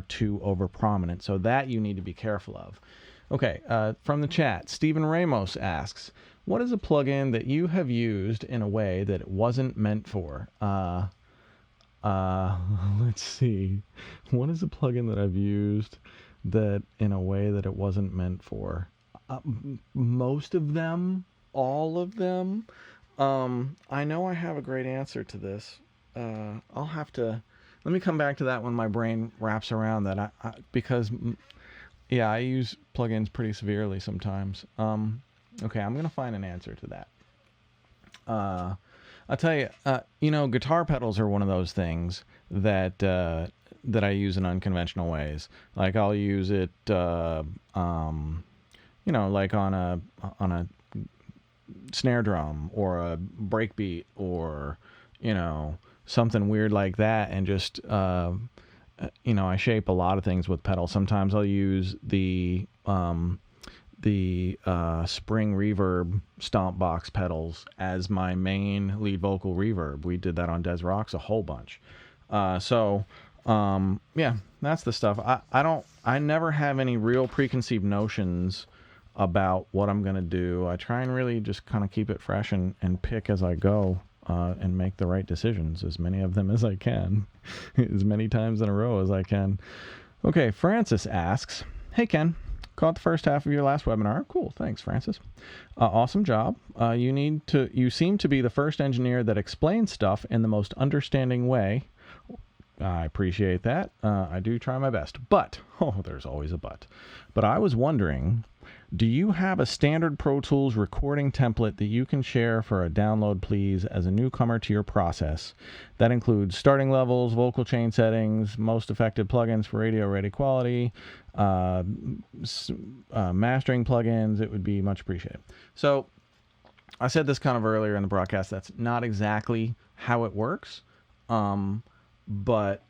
too over prominent. So that you need to be careful of. Okay, from the chat, Stephen Ramos asks, what is a plugin that you have used in a way that it wasn't meant for? Let's see. What is a plugin that I've used that in a way that it wasn't meant for? Most of them, all of them. I know I have a great answer to this. I'll have to, let me come back to that when my brain wraps around that. Because I use plugins pretty severely sometimes. Okay, I'm going to find an answer to that. I'll tell you, guitar pedals are one of those things that I use in unconventional ways. Like I'll use it, like on a snare drum or a breakbeat or, something weird like that. And just, I shape a lot of things with pedals. Sometimes I'll use the spring reverb stomp box pedals as my main lead vocal reverb. We did that on Des Rocks a whole bunch. That's the stuff. I never have any real preconceived notions about what I'm going to do. I try and really just kind of keep it fresh and pick as I go, and make the right decisions, as many of them as I can, as many times in a row as I can. Okay, Francis asks, hey Ken, caught the first half of your last webinar. Cool, thanks Francis. Awesome job. You seem to be the first engineer that explains stuff in the most understanding way. I appreciate that. I do try my best. But, there's always a but. But I was wondering, do you have a standard Pro Tools recording template that you can share for a download, please, as a newcomer to your process? That includes starting levels, vocal chain settings, most effective plugins for radio ready quality, mastering plugins. It would be much appreciated. So I said this kind of earlier in the broadcast. That's not exactly how it works, but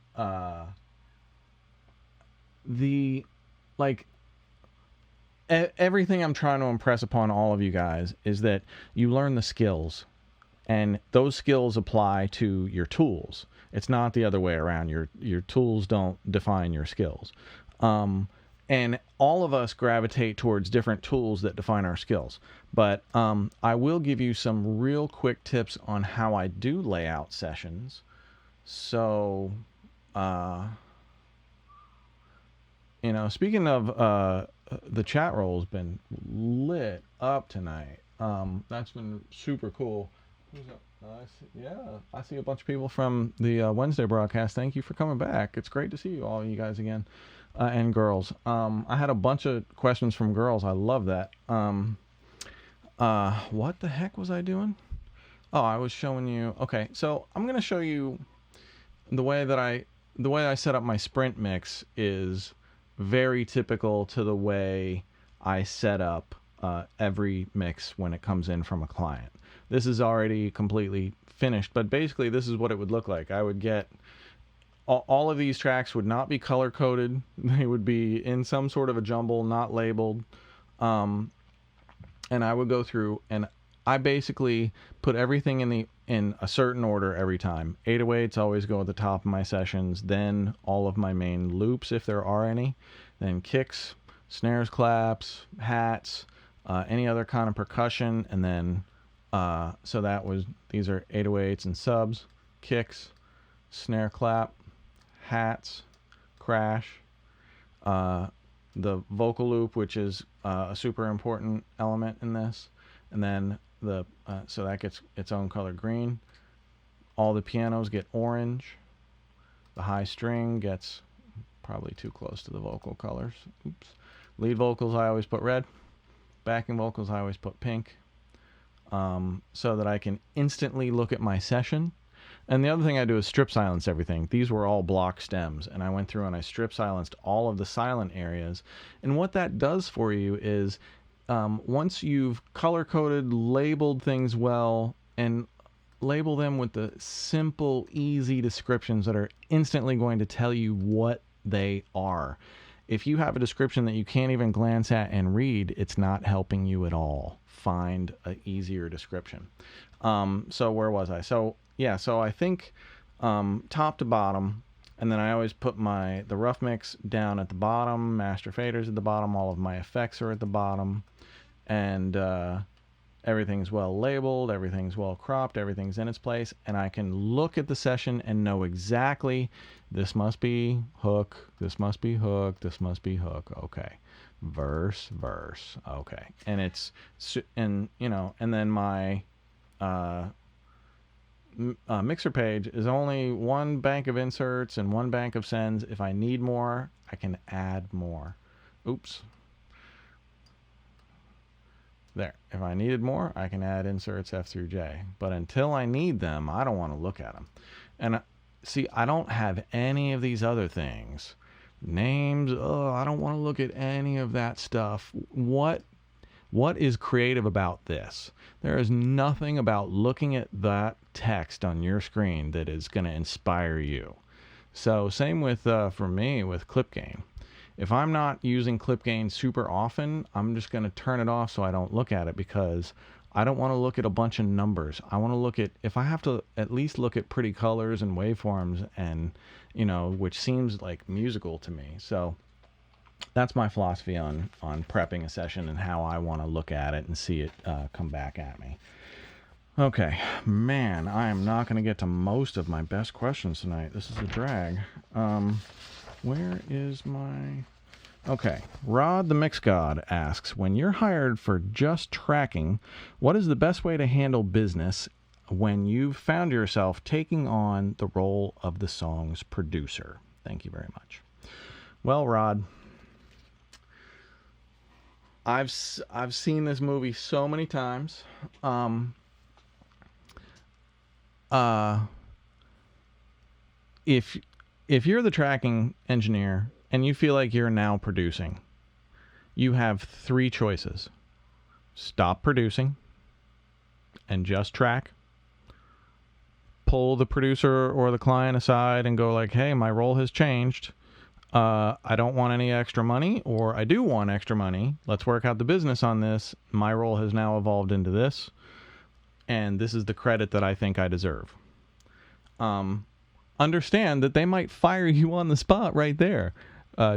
everything I'm trying to impress upon all of you guys is that you learn the skills, and those skills apply to your tools. It's not the other way around. Your tools don't define your skills. And all of us gravitate towards different tools that define our skills. But I will give you some real quick tips on how I do layout sessions. So, speaking of the chat roll's been lit up tonight. That's been super cool. Who's up? I see a bunch of people from the Wednesday broadcast. Thank you for coming back. It's great to see you all, you guys again, and girls. I had a bunch of questions from girls. I love that. What the heck was I doing? Oh, I was showing you. Okay, so I'm gonna show you the way I set up my sprint mix is very typical to the way I set up every mix when it comes in from a client. This is already completely finished, but basically this is what it would look like. I would get all of these tracks would not be color coded. They would be in some sort of a jumble, not labeled. And I would go through and I basically put everything in a certain order every time. 808s always go at the top of my sessions, then all of my main loops if there are any, then kicks, snares, claps, hats, any other kind of percussion, and then these are 808s and subs, kicks, snare clap, hats, crash, the vocal loop, which is a super important element in this, and then so that gets its own color green. All the pianos get orange. The high string gets probably too close to the vocal colors. Oops. Lead vocals I always put red. Backing vocals I always put pink, so that I can instantly look at my session. And the other thing I do is strip silence everything. These were all block stems, and I went through and I strip silenced all of the silent areas. And what that does for you is once you've color-coded, labeled things well, and label them with the simple, easy descriptions that are instantly going to tell you what they are. If you have a description that you can't even glance at and read, it's not helping you at all. Find an easier description. So where was I? So I think top to bottom, and then I always put the rough mix down at the bottom, master faders at the bottom, all of my effects are at the bottom, and everything's well labeled, everything's well cropped, everything's in its place, and I can look at the session and know exactly this must be hook, this must be hook, this must be hook. Okay, verse, okay, and and then my mixer page is only one bank of inserts and one bank of sends. If I need more, I can add more. Oops. There. If I needed more, I can add inserts F through J. But until I need them, I don't want to look at them. And see, I don't have any of these other things. Names, I don't want to look at any of that stuff. What is creative about this? There is nothing about looking at that text on your screen that is going to inspire you. So same with, for me, with clip gain. If I'm not using clip gain super often, I'm just going to turn it off so I don't look at it, because I don't want to look at a bunch of numbers. I want to look at, if I have to at least look at pretty colors and waveforms, and, which seems like musical to me. So that's my philosophy on prepping a session and how I want to look at it and see it come back at me. Okay, man, I am not going to get to most of my best questions tonight. This is a drag. Where is my... Okay, Rod the Mix God asks, when you're hired for just tracking, what is the best way to handle business when you've found yourself taking on the role of the song's producer? Thank you very much. Well, Rod, I've seen this movie so many times. If you're the tracking engineer and you feel like you're now producing, you have 3 choices. Stop producing and just track. Pull the producer or the client aside and go like, hey, my role has changed. I don't want any extra money, or I do want extra money. Let's work out the business on this. My role has now evolved into this, and this is the credit that I think I deserve. Understand that they might fire you on the spot right there.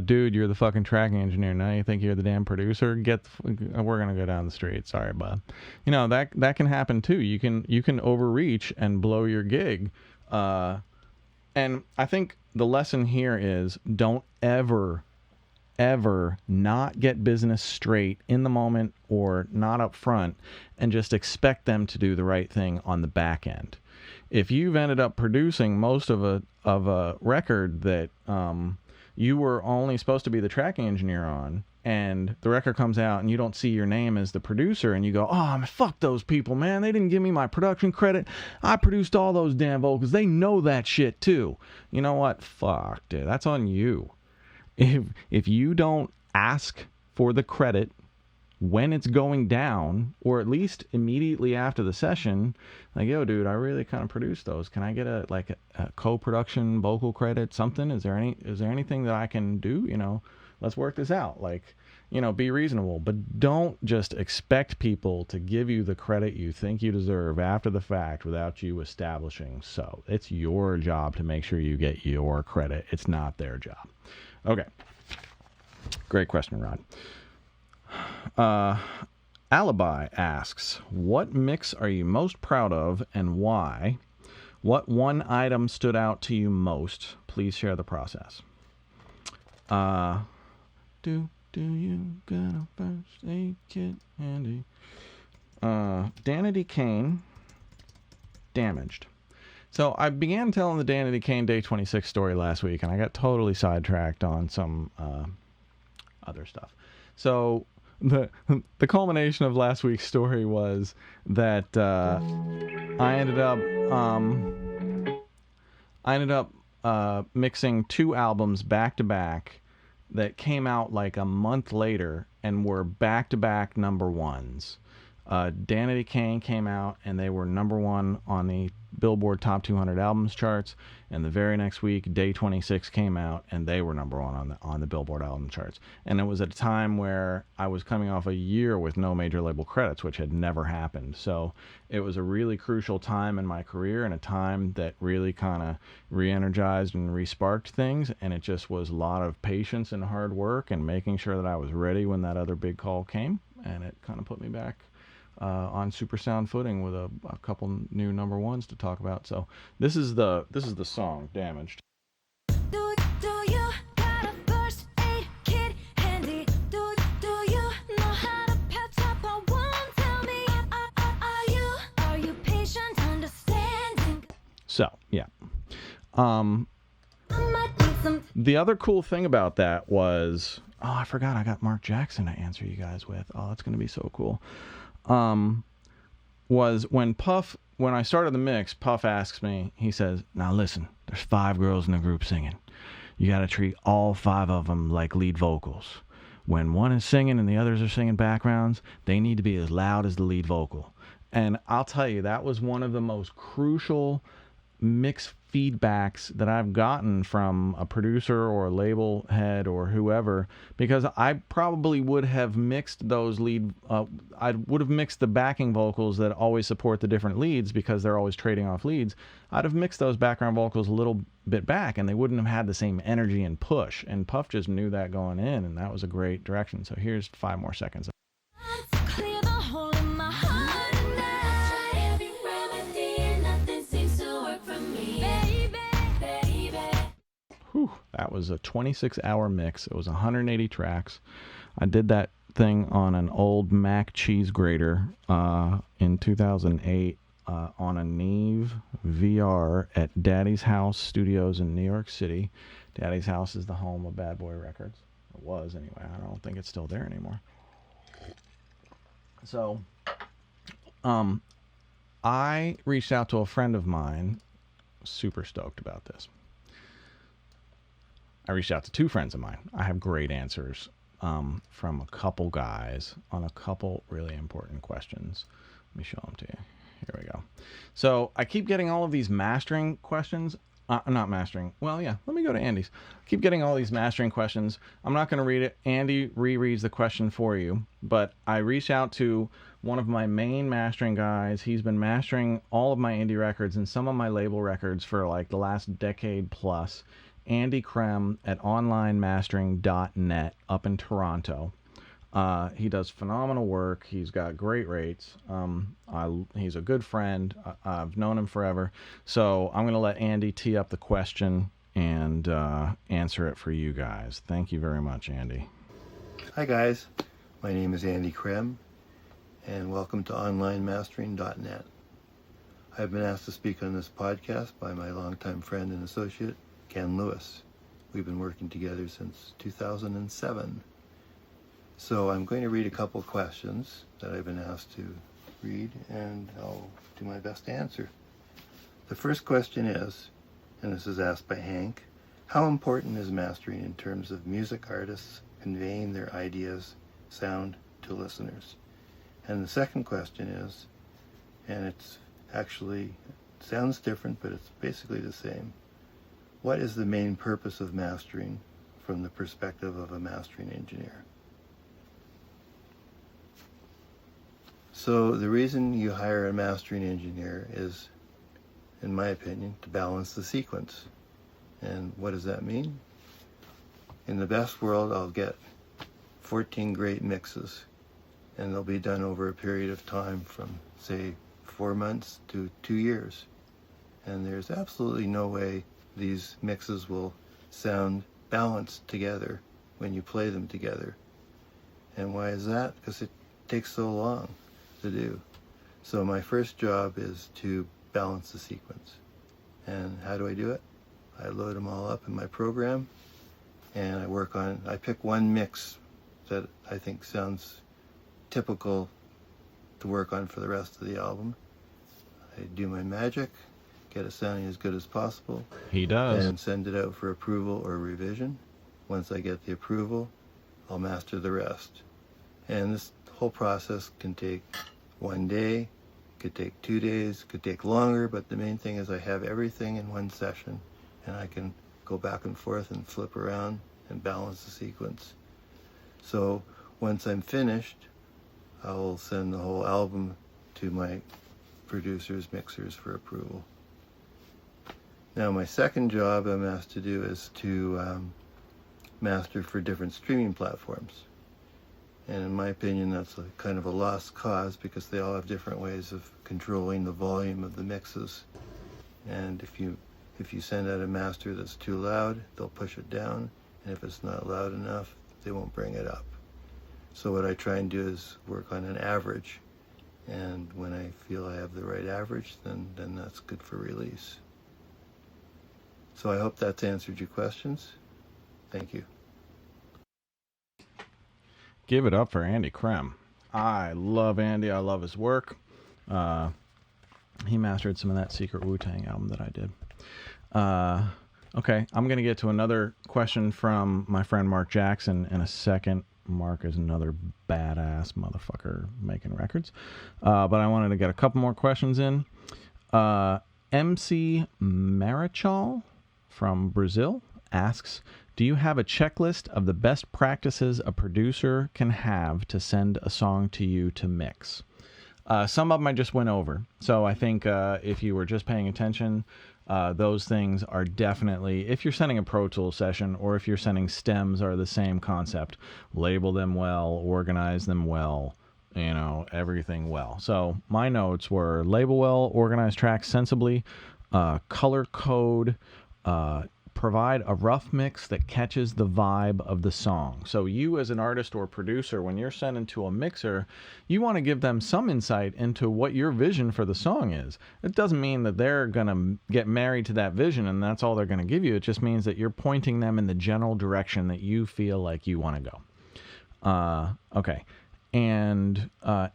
Dude, you're the fucking tracking engineer. Now you think you're the damn producer? We're gonna go down the street. Sorry, bud. You know, that can happen too. You can overreach and blow your gig. And I think the lesson here is don't ever not get business straight in the moment or not up front and just expect them to do the right thing on the back end. If you've ended up producing most of a record that you were only supposed to be the tracking engineer on, and the record comes out and you don't see your name as the producer, and you go, oh, fuck those people, man. They didn't give me my production credit. I produced all those damn vocals. They know that shit too. You know what? Fuck, dude. That's on you. If you don't ask for the credit when it's going down, or at least immediately after the session, like, yo, dude, I really kind of produced those. Can I get a co-production vocal credit, something? Is there anything that I can do? You know, let's work this out. Like, you know, be reasonable, but don't just expect people to give you the credit you think you deserve after the fact without you establishing. So it's your job to make sure you get your credit. It's not their job. Okay. Great question, Rod. Alibi asks, what mix are you most proud of and why? What one item stood out to you most? Please share the process. Do you got a first aid kit handy? Danity Kane, Damaged. So I began telling the Danity Kane Day 26 story last week, and I got totally sidetracked on some other stuff. So the culmination of last week's story was that I ended up mixing 2 albums back to back that came out like a month later and were back to back number ones. Danity Kane came out and they were number 1 on the Billboard Top 200 Albums charts, and the very next week Day 26 came out and they were number 1 on the Billboard album charts. And it was at a time where I was coming off a year with no major label credits, which had never happened. So it was a really crucial time in my career, and a time that really kind of re-energized and re-sparked things, and it just was a lot of patience and hard work and making sure that I was ready when that other big call came, and it kind of put me back on super sound footing with a couple new number 1s to talk about. So this is the song, Damaged. Do you got a first aid kit handy? Do you know how to patch up a wound? Tell me, are you patient, understanding? So yeah, the other cool thing about that was, I forgot I got Mark Jackson to answer you guys with. Oh, that's gonna be so cool. Was when I started the mix, Puff asks me, he says, now listen, there's 5 girls in the group singing. You got to treat all 5 of them like lead vocals. When one is singing and the others are singing backgrounds, they need to be as loud as the lead vocal. And I'll tell you, that was one of the most crucial mix feedbacks that I've gotten from a producer or a label head or whoever, because I probably would have mixed those I would have mixed the backing vocals that always support the different leads because they're always trading off leads. I'd have mixed those background vocals a little bit back and they wouldn't have had the same energy and push, and Puff just knew that going in, and that was a great direction. So here's 5 more seconds. Clear the hole in my heart tonight. Every remedy and nothing seems to work for me. Baby. Whew, that was a 26-hour mix. It was 180 tracks. I did that thing on an old Mac cheese grater in 2008 on a Neve VR at Daddy's House Studios in New York City. Daddy's House is the home of Bad Boy Records. It was, anyway. I don't think it's still there anymore. So, I reached out to a friend of mine, super stoked about this. I reached out to two friends of mine. I have great answers from a couple guys on a couple really important questions. Let me show them to you. Here we go. So I keep getting all of these mastering questions. Not mastering. Well, yeah, let me go to Andy's. I keep getting all these mastering questions. I'm not going to read it. Andy rereads the question for you. But I reached out to one of my main mastering guys. He's been mastering all of my indie records and some of my label records for like the last decade plus. Andy Krehm at onlinemastering.net up in Toronto. He does phenomenal work. He's got great rates. He's a good friend. I've known him forever. So I'm going to let Andy tee up the question and answer it for you guys. Thank you very much, Andy. Hi guys, my name is Andy Krehm, and welcome to onlinemastering.net. I've been asked to speak on this podcast by my longtime friend and associate, Ken Lewis. We've been working together since 2007. So I'm going to read a couple questions that I've been asked to read, and I'll do my best to answer. The first question is, and this is asked by Hank, how important is mastering in terms of music artists conveying their ideas, sound to listeners? And the second question is, and it's actually sounds different, but it's basically the same. What is the main purpose of mastering from the perspective of a mastering engineer? So the reason you hire a mastering engineer is, in my opinion, to balance the sequence. And what does that mean? In the best world, I'll get 14 great mixes, and they'll be done over a period of time from, say, 4 months to 2 years. And there's absolutely no way these mixes will sound balanced together when you play them together. And why is that? Because it takes so long to do. So my first job is to balance the sequence. And how do I do it? I load them all up in my program, and I pick one mix that I think sounds typical to work on for the rest of the album. I do my magic, get it sounding as good as possible. He does. And send it out for approval or revision. Once I get the approval, I'll master the rest. And this whole process can take 1 day, could take 2 days, could take longer, but the main thing is I have everything in one session, and I can go back and forth and flip around and balance the sequence. So once I'm finished, I will send the whole album to my producers, mixers for approval. Now my second job I'm asked to do is to master for different streaming platforms. And in my opinion, that's a kind of a lost cause because they all have different ways of controlling the volume of the mixes. And if you send out a master that's too loud, they'll push it down. And if it's not loud enough, they won't bring it up. So what I try and do is work on an average. And when I feel I have the right average, then that's good for release. So I hope that's answered your questions. Thank you. Give it up for Andy Krehm. I love Andy. I love his work. He mastered some of that Secret Wu-Tang album that I did. Okay, I'm going to get to another question from my friend Mark Jackson in a second. Mark is another badass motherfucker making records. But I wanted to get a couple more questions in. MC Marichal from Brazil asks, do you have a checklist of the best practices a producer can have to send a song to you to mix? Some of them I just went over. So I think if you were just paying attention, those things are definitely, if you're sending a Pro Tools session or if you're sending stems, are the same concept. Label them well, organize them well, everything well. So my notes were label well, organize tracks sensibly, color code, provide a rough mix that catches the vibe of the song. So you as an artist or producer, when you're sending to a mixer, you want to give them some insight into what your vision for the song is. It doesn't mean that they're going to get married to that vision and that's all they're going to give you. It just means that you're pointing them in the general direction that you feel like you want to go. Okay. And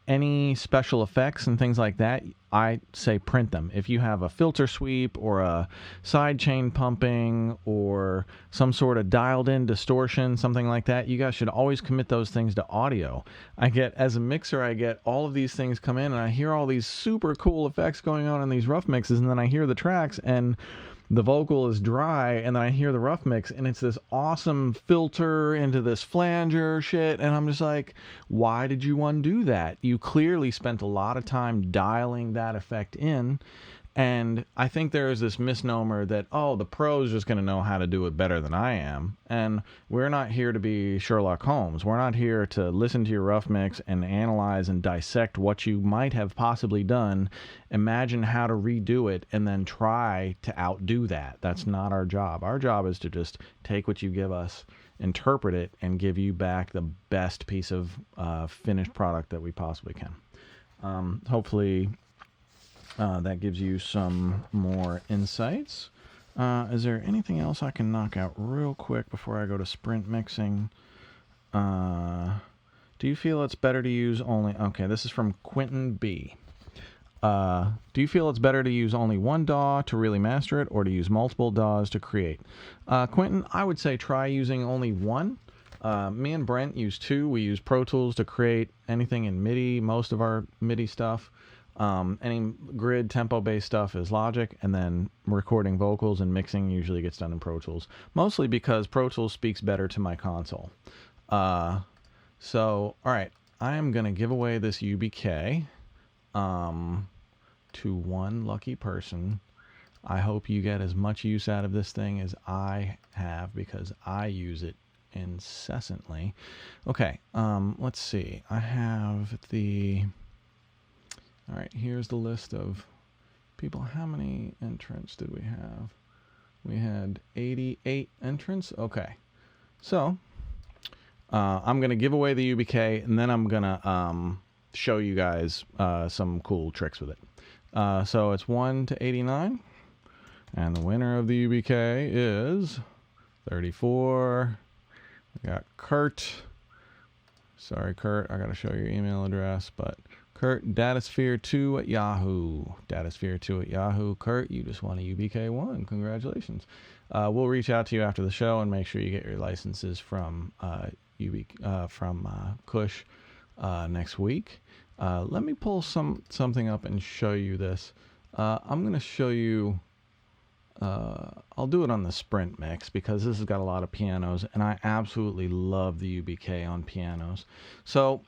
any special effects and things like that, I say print them. If you have a filter sweep or a side chain pumping or some sort of dialed in distortion, something like that, you guys should always commit those things to audio. As a mixer, I get all of these things come in and I hear all these super cool effects going on in these rough mixes, and then I hear the tracks and the vocal is dry, and then I hear the rough mix, and it's this awesome filter into this flanger shit, and I'm just like, why did you undo that? You clearly spent a lot of time dialing that effect in, and I think there is this misnomer that, oh, the pro's just going to know how to do it better than I am, and we're not here to be Sherlock Holmes. We're not here to listen to your rough mix and analyze and dissect what you might have possibly done, imagine how to redo it, and then try to outdo that. That's not our job. Our job is to just take what you give us, interpret it, and give you back the best piece of finished product that we possibly can. Hopefully that gives you some more insights. Is there anything else I can knock out real quick before I go to sprint mixing? Do you feel it's better to use only... Okay, this is from Quentin B. Do you feel it's better to use only one DAW to really master it, or to use multiple DAWs to create? Quentin, I would say try using only one. Me and Brent use two. We use Pro Tools to create anything in MIDI, most of our MIDI stuff. Any grid tempo-based stuff is Logic, and then recording vocals and mixing usually gets done in Pro Tools. Mostly because Pro Tools speaks better to my console. So, alright, I am going to give away this UBK to one lucky person. I hope you get as much use out of this thing as I have, because I use it incessantly. Okay, let's see. I have the... Alright, here's the list of people. How many entrants did we have? We had 88 entrants. Okay. So, I'm going to give away the UBK, and then I'm going to show you guys some cool tricks with it. So, it's 1 to 89. And the winner of the UBK is 34. We got Kurt. Sorry, Kurt. I got to show your email address, but... Kurt, Datasphere2 at Yahoo. Datasphere2 at Yahoo. Kurt, you just won a UBK1. Congratulations. We'll reach out to you after the show and make sure you get your licenses from Kush next week. Let me pull something up and show you this. I'm going to show you... I'll do it on the Sprint mix because this has got a lot of pianos, and I absolutely love the UBK on pianos. So...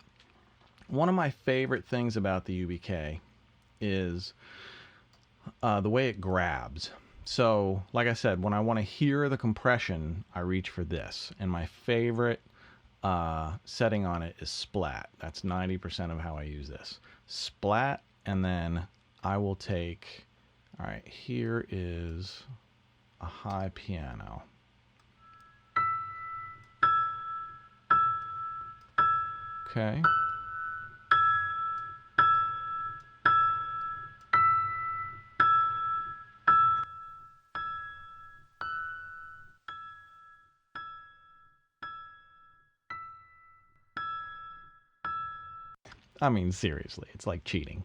one of my favorite things about the UBK is the way it grabs. So, like I said, when I want to hear the compression, I reach for this. And my favorite setting on it is splat. That's 90% of how I use this. Splat, and then I will take... Alright, here is a high piano. Okay. I mean, seriously, it's like cheating.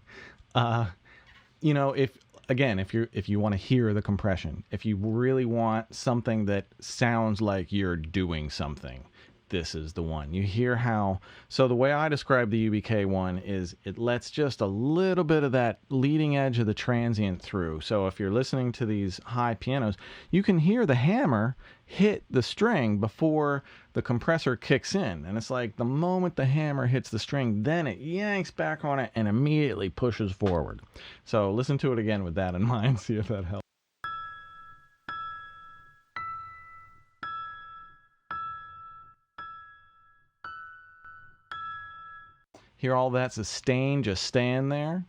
You know, if you want to hear the compression, if you really want something that sounds like you're doing something, this is the one. You hear how... So the way I describe the UBK one is it lets just a little bit of that leading edge of the transient through. So if you're listening to these high pianos, you can hear the hammer hit the string before the compressor kicks in. And it's like the moment the hammer hits the string, then it yanks back on it and immediately pushes forward. So listen to it again with that in mind, see if that helps. Hear all that sustain just staying there?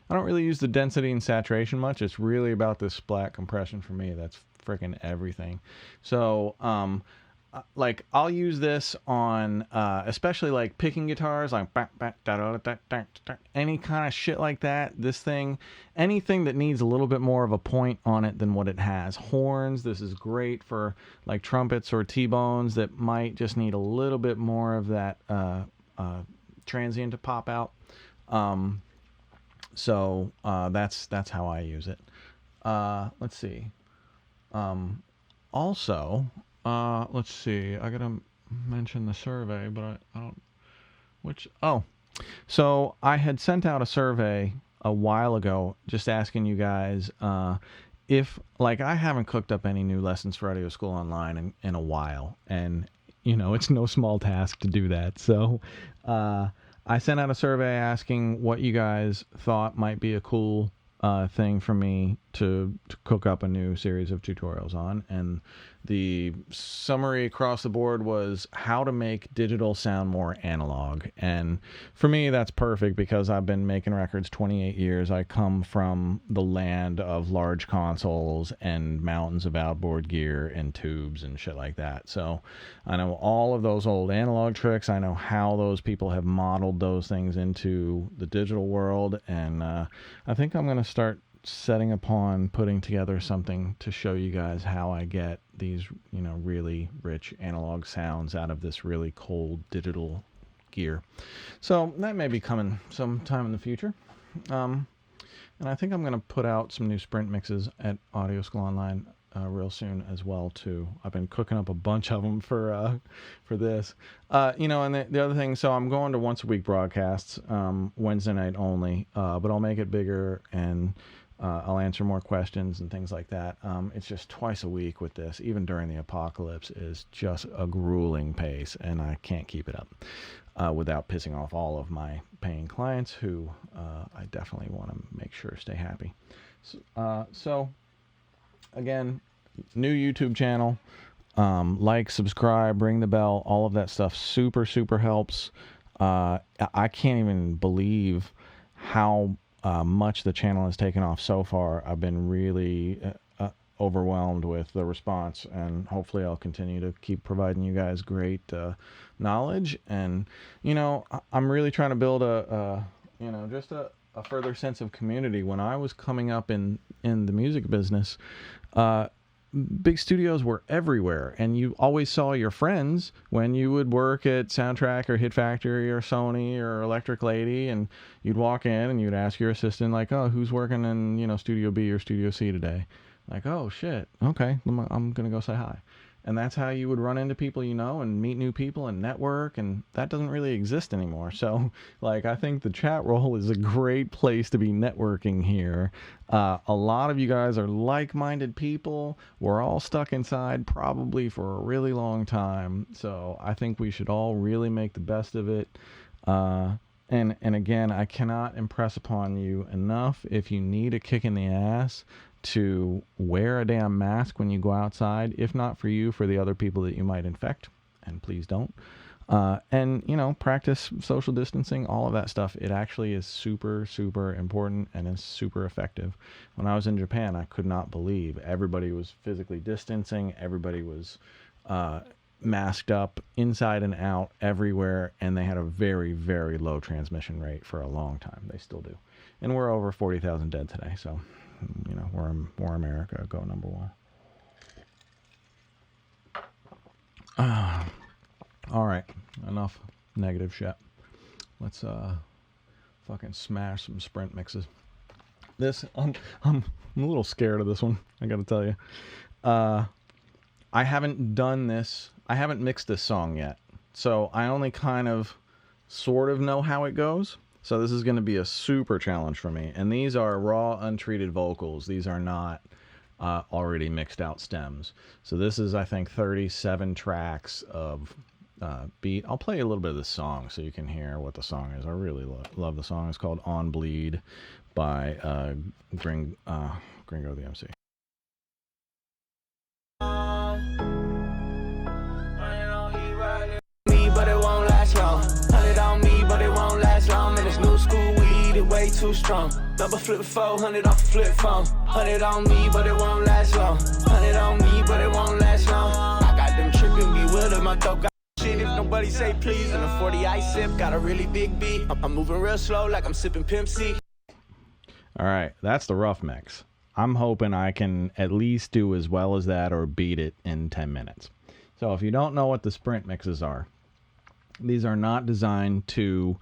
I don't really use the density and saturation much. It's really about this splat compression for me. That's freaking everything. So like I'll use this on especially like picking guitars, like any kind of shit like that. This thing, anything that needs a little bit more of a point on it than what it has. Horns, this is great for like trumpets or T-bones that might just need a little bit more of that transient to pop out. So that's how I use it. Let's see. Also, let's see. I gotta mention the survey, but I don't. So I had sent out a survey a while ago, just asking you guys if, like, I haven't cooked up any new lessons for Audio School Online in a while, and it's no small task to do that. So I sent out a survey asking what you guys thought might be a cool thing for me to cook up a new series of tutorials on, and the summary across the board was how to make digital sound more analog. And for me, that's perfect because I've been making records 28 years. I come from the land of large consoles and mountains of outboard gear and tubes and shit like that. So I know all of those old analog tricks. I know how those people have modeled those things into the digital world, and I think I'm going to start setting upon putting together something to show you guys how I get these, really rich analog sounds out of this really cold digital gear. So that may be coming sometime in the future. And I think I'm going to put out some new sprint mixes at Audio School Online real soon as well too. I've been cooking up a bunch of them for this. And the other thing, so I'm going to once a week broadcasts, Wednesday night only, but I'll make it bigger, and I'll answer more questions and things like that. It's just twice a week with this, even during the apocalypse, is just a grueling pace, and I can't keep it up without pissing off all of my paying clients who I definitely want to make sure stay happy. So again, new YouTube channel, like, subscribe, ring the bell, all of that stuff super helps. I can't even believe how much the channel has taken off so far. I've been really overwhelmed with the response, and hopefully I'll continue to keep providing you guys great knowledge. And I'm really trying to build just a further sense of community. When I was coming up in the music business, big studios were everywhere, and you always saw your friends when you would work at Soundtrack or Hit Factory or Sony or Electric Lady, and you'd walk in and you'd ask your assistant, like, oh, who's working in Studio B or Studio C today? Like, oh shit, okay, I'm gonna go say hi. And that's how you would run into people and meet new people and network, and that doesn't really exist anymore. So, I think the chat roll is a great place to be networking here. A lot of you guys are like-minded people. We're all stuck inside probably for a really long time. So I think we should all really make the best of it. And again, I cannot impress upon you enough, if you need a kick in the ass, to wear a damn mask when you go outside, if not for you, for the other people that you might infect, and please don't. And practice social distancing, all of that stuff. It actually is super important and is super effective. When I was in Japan, I could not believe everybody was physically distancing, everybody was masked up inside and out everywhere, and they had a very low transmission rate for a long time. They still do. And we're over 40,000 dead today, so we're America, go number one. All right, enough negative shit. Let's fucking smash some sprint mixes. I'm a little scared of this one, I gotta tell you. I haven't done this. I haven't mixed this song yet, so I only kind of sort of know how it goes. So this is going to be a super challenge for me. And these are raw, untreated vocals. These are not already mixed out stems. So this is, I think, 37 tracks of beat. I'll play a little bit of this song so you can hear what the song is. I really love the song. It's called On Bleed by Gringo the MC. But it won't last long. 100 on me, but it won't last long. And it's new school weed, it way too strong. Number flip 400 off a flip phone. 100 on me, but it won't last long. 100 on me, but it won't last long. I got them tripping, be with but he say please. And a 40 I sip, got a really big beat. I'm moving real slow like I'm sipping Pimp C. All right, that's the rough mix. I'm hoping I can at least do as well as that or beat it in 10 minutes. So if you don't know what the sprint mixes are, these are not designed to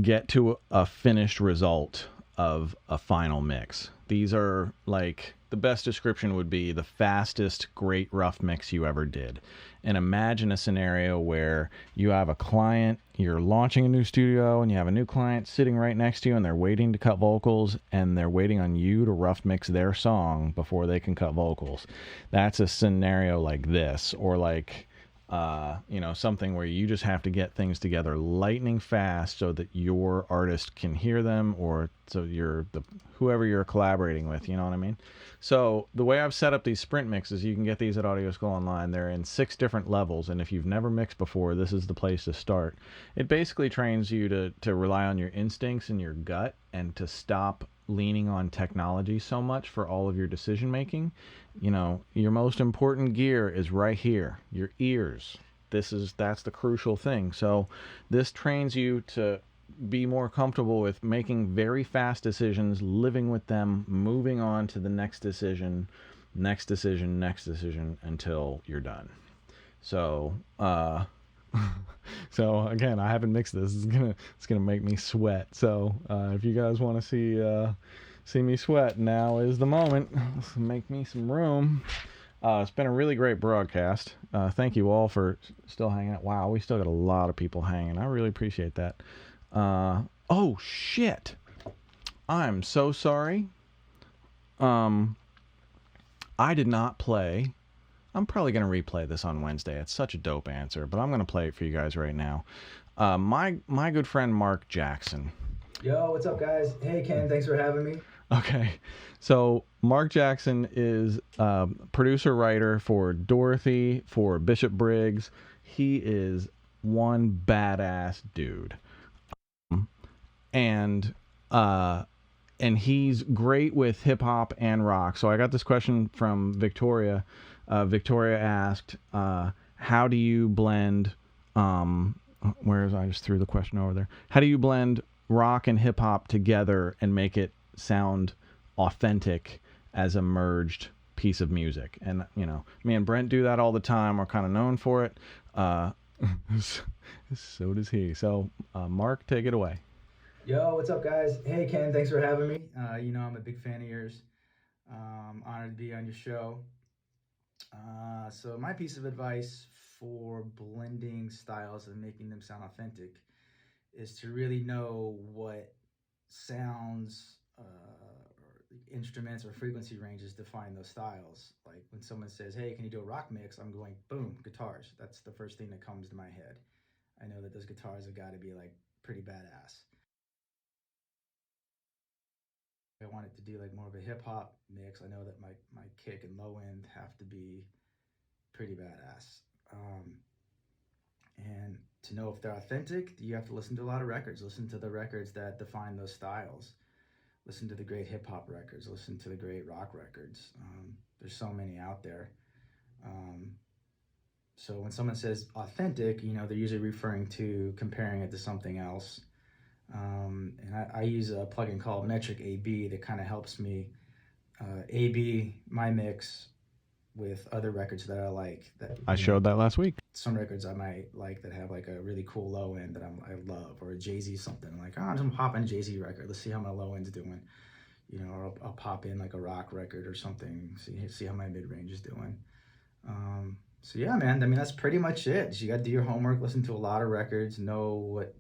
get to a finished result of a final mix. These are like, the best description would be the fastest great rough mix you ever did. And imagine a scenario where you have a client, you're launching a new studio, and you have a new client sitting right next to you, and they're waiting to cut vocals, and they're waiting on you to rough mix their song before they can cut vocals. That's a scenario like this, or like something where you just have to get things together lightning fast so that your artist can hear them, or so whoever you're collaborating with, you know what I mean? So the way I've set up these sprint mixes, you can get these at Audio School Online. They're in 6 different levels, and if you've never mixed before, this is the place to start. It basically trains you to rely on your instincts and your gut, and to stop leaning on technology so much for all of your decision making. Your most important gear is right here, your ears. That's the crucial thing. So this trains you to be more comfortable with making very fast decisions, living with them, moving on to the next decision, until you're done. So so again, I haven't mixed this. It's gonna make me sweat. So if you guys want to see me sweat, now is the moment. Let's make me some room. It's been a really great broadcast. Thank you all for still hanging out. Wow, we still got a lot of people hanging. I really appreciate that. Oh shit! I'm so sorry. I did not play. I'm probably going to replay this on Wednesday. It's such a dope answer, but I'm going to play it for you guys right now. My good friend Mark Jackson. Yo, what's up, guys? Hey, Ken, thanks for having me. Okay, so Mark Jackson is producer-writer for Dorothy, for Bishop Briggs. He is one badass dude. And he's great with hip-hop and rock. So I got this question from Victoria. Victoria asked, how do you blend, I just threw the question over there. How do you blend rock and hip hop together and make it sound authentic as a merged piece of music? And, me and Brent do that all the time. We're kind of known for it. So does he. So, Mark, take it away. Yo, what's up, guys? Hey, Ken, thanks for having me. I'm a big fan of yours. Honored to be on your show. So my piece of advice for blending styles and making them sound authentic is to really know what sounds, or instruments or frequency ranges define those styles. Like when someone says, hey, can you do a rock mix? I'm going, boom, guitars. That's the first thing that comes to my head. I know that those guitars have got to be like pretty badass. I wanted to do like more of a hip hop mix. I know that my kick and low end have to be pretty badass. And to know if they're authentic, you have to listen to a lot of records. Listen to the records that define those styles. Listen to the great hip hop records. Listen to the great rock records. There's so many out there. So when someone says authentic, they're usually referring to comparing it to something else. And I use a plugin called Metric AB that kind of helps me AB my mix with other records that I like. That I showed that last week. Some records I might like that have like a really cool low end that I love, or a Jay-Z something. I'm like, I'm pop in a Jay-Z record. Let's see how my low end's doing. Or I'll pop in like a rock record or something. See how my mid range is doing. So yeah, man. I mean, that's pretty much it. You got to do your homework. Listen to a lot of records. Know what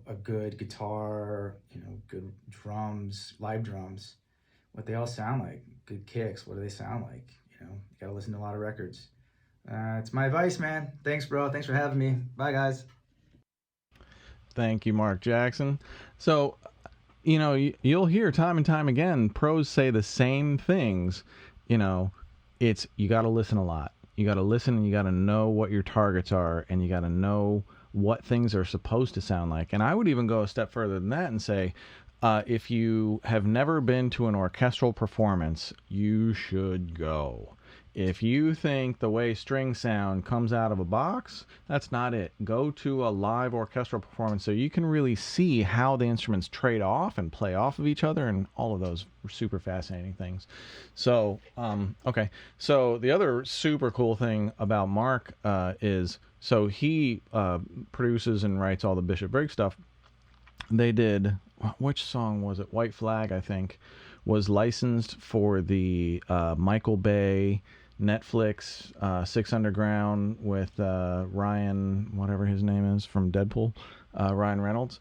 a good guitar, good drums, live drums, what they all sound like. Good kicks, what do they sound like? You gotta listen to a lot of records. It's my advice, man. Thanks, bro. Thanks for having me. Bye, guys. Thank you, Mark Jackson. So, you'll hear time and time again, pros say the same things. You got to listen a lot. You got to listen, and you got to know what your targets are, and you got to know what things are supposed to sound like. And I would even go a step further than that and say, if you have never been to an orchestral performance, you should go. if you think the way string sound comes out of a box, that's not it. Go to a live orchestral performance so you can really see how the instruments trade off and play off of each other, and all of those super fascinating things. So, okay. So the other super cool thing about Mark is, so he produces and writes all the Bishop Briggs stuff. They did, which song was it? White Flag, I think, was licensed for the Michael Bay Netflix Six Underground with Ryan, whatever his name is, from Deadpool, Ryan Reynolds.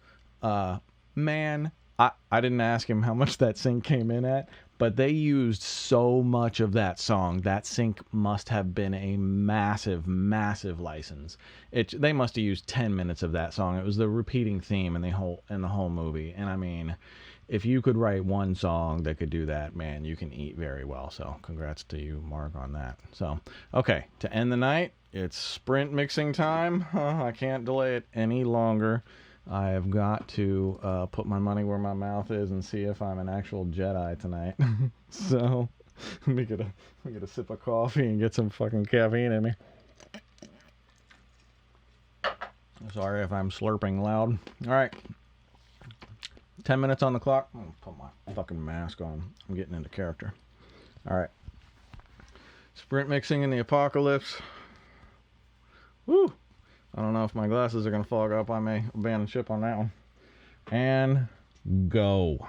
Man, I didn't ask him how much that sync came in at, but they used so much of that song. That sync must have been a massive, massive license. They must have used 10 minutes of that song. It was the repeating theme in the whole movie. And I mean, if you could write one song that could do that, man, you can eat very well. So congrats to you, Mark, on that. So, okay, to end the night, it's sprint mixing time. I can't delay it any longer. I have got to put my money where my mouth is and see if I'm an actual Jedi tonight. So let me get a sip of coffee and get some fucking caffeine in me. Sorry if I'm slurping loud. All right. 10 minutes on the clock. I'm gonna put my fucking mask on. I'm getting into character. All right. Sprint mixing in the apocalypse. Woo! I don't know if my glasses are gonna fog up. I may abandon ship on that one. And go.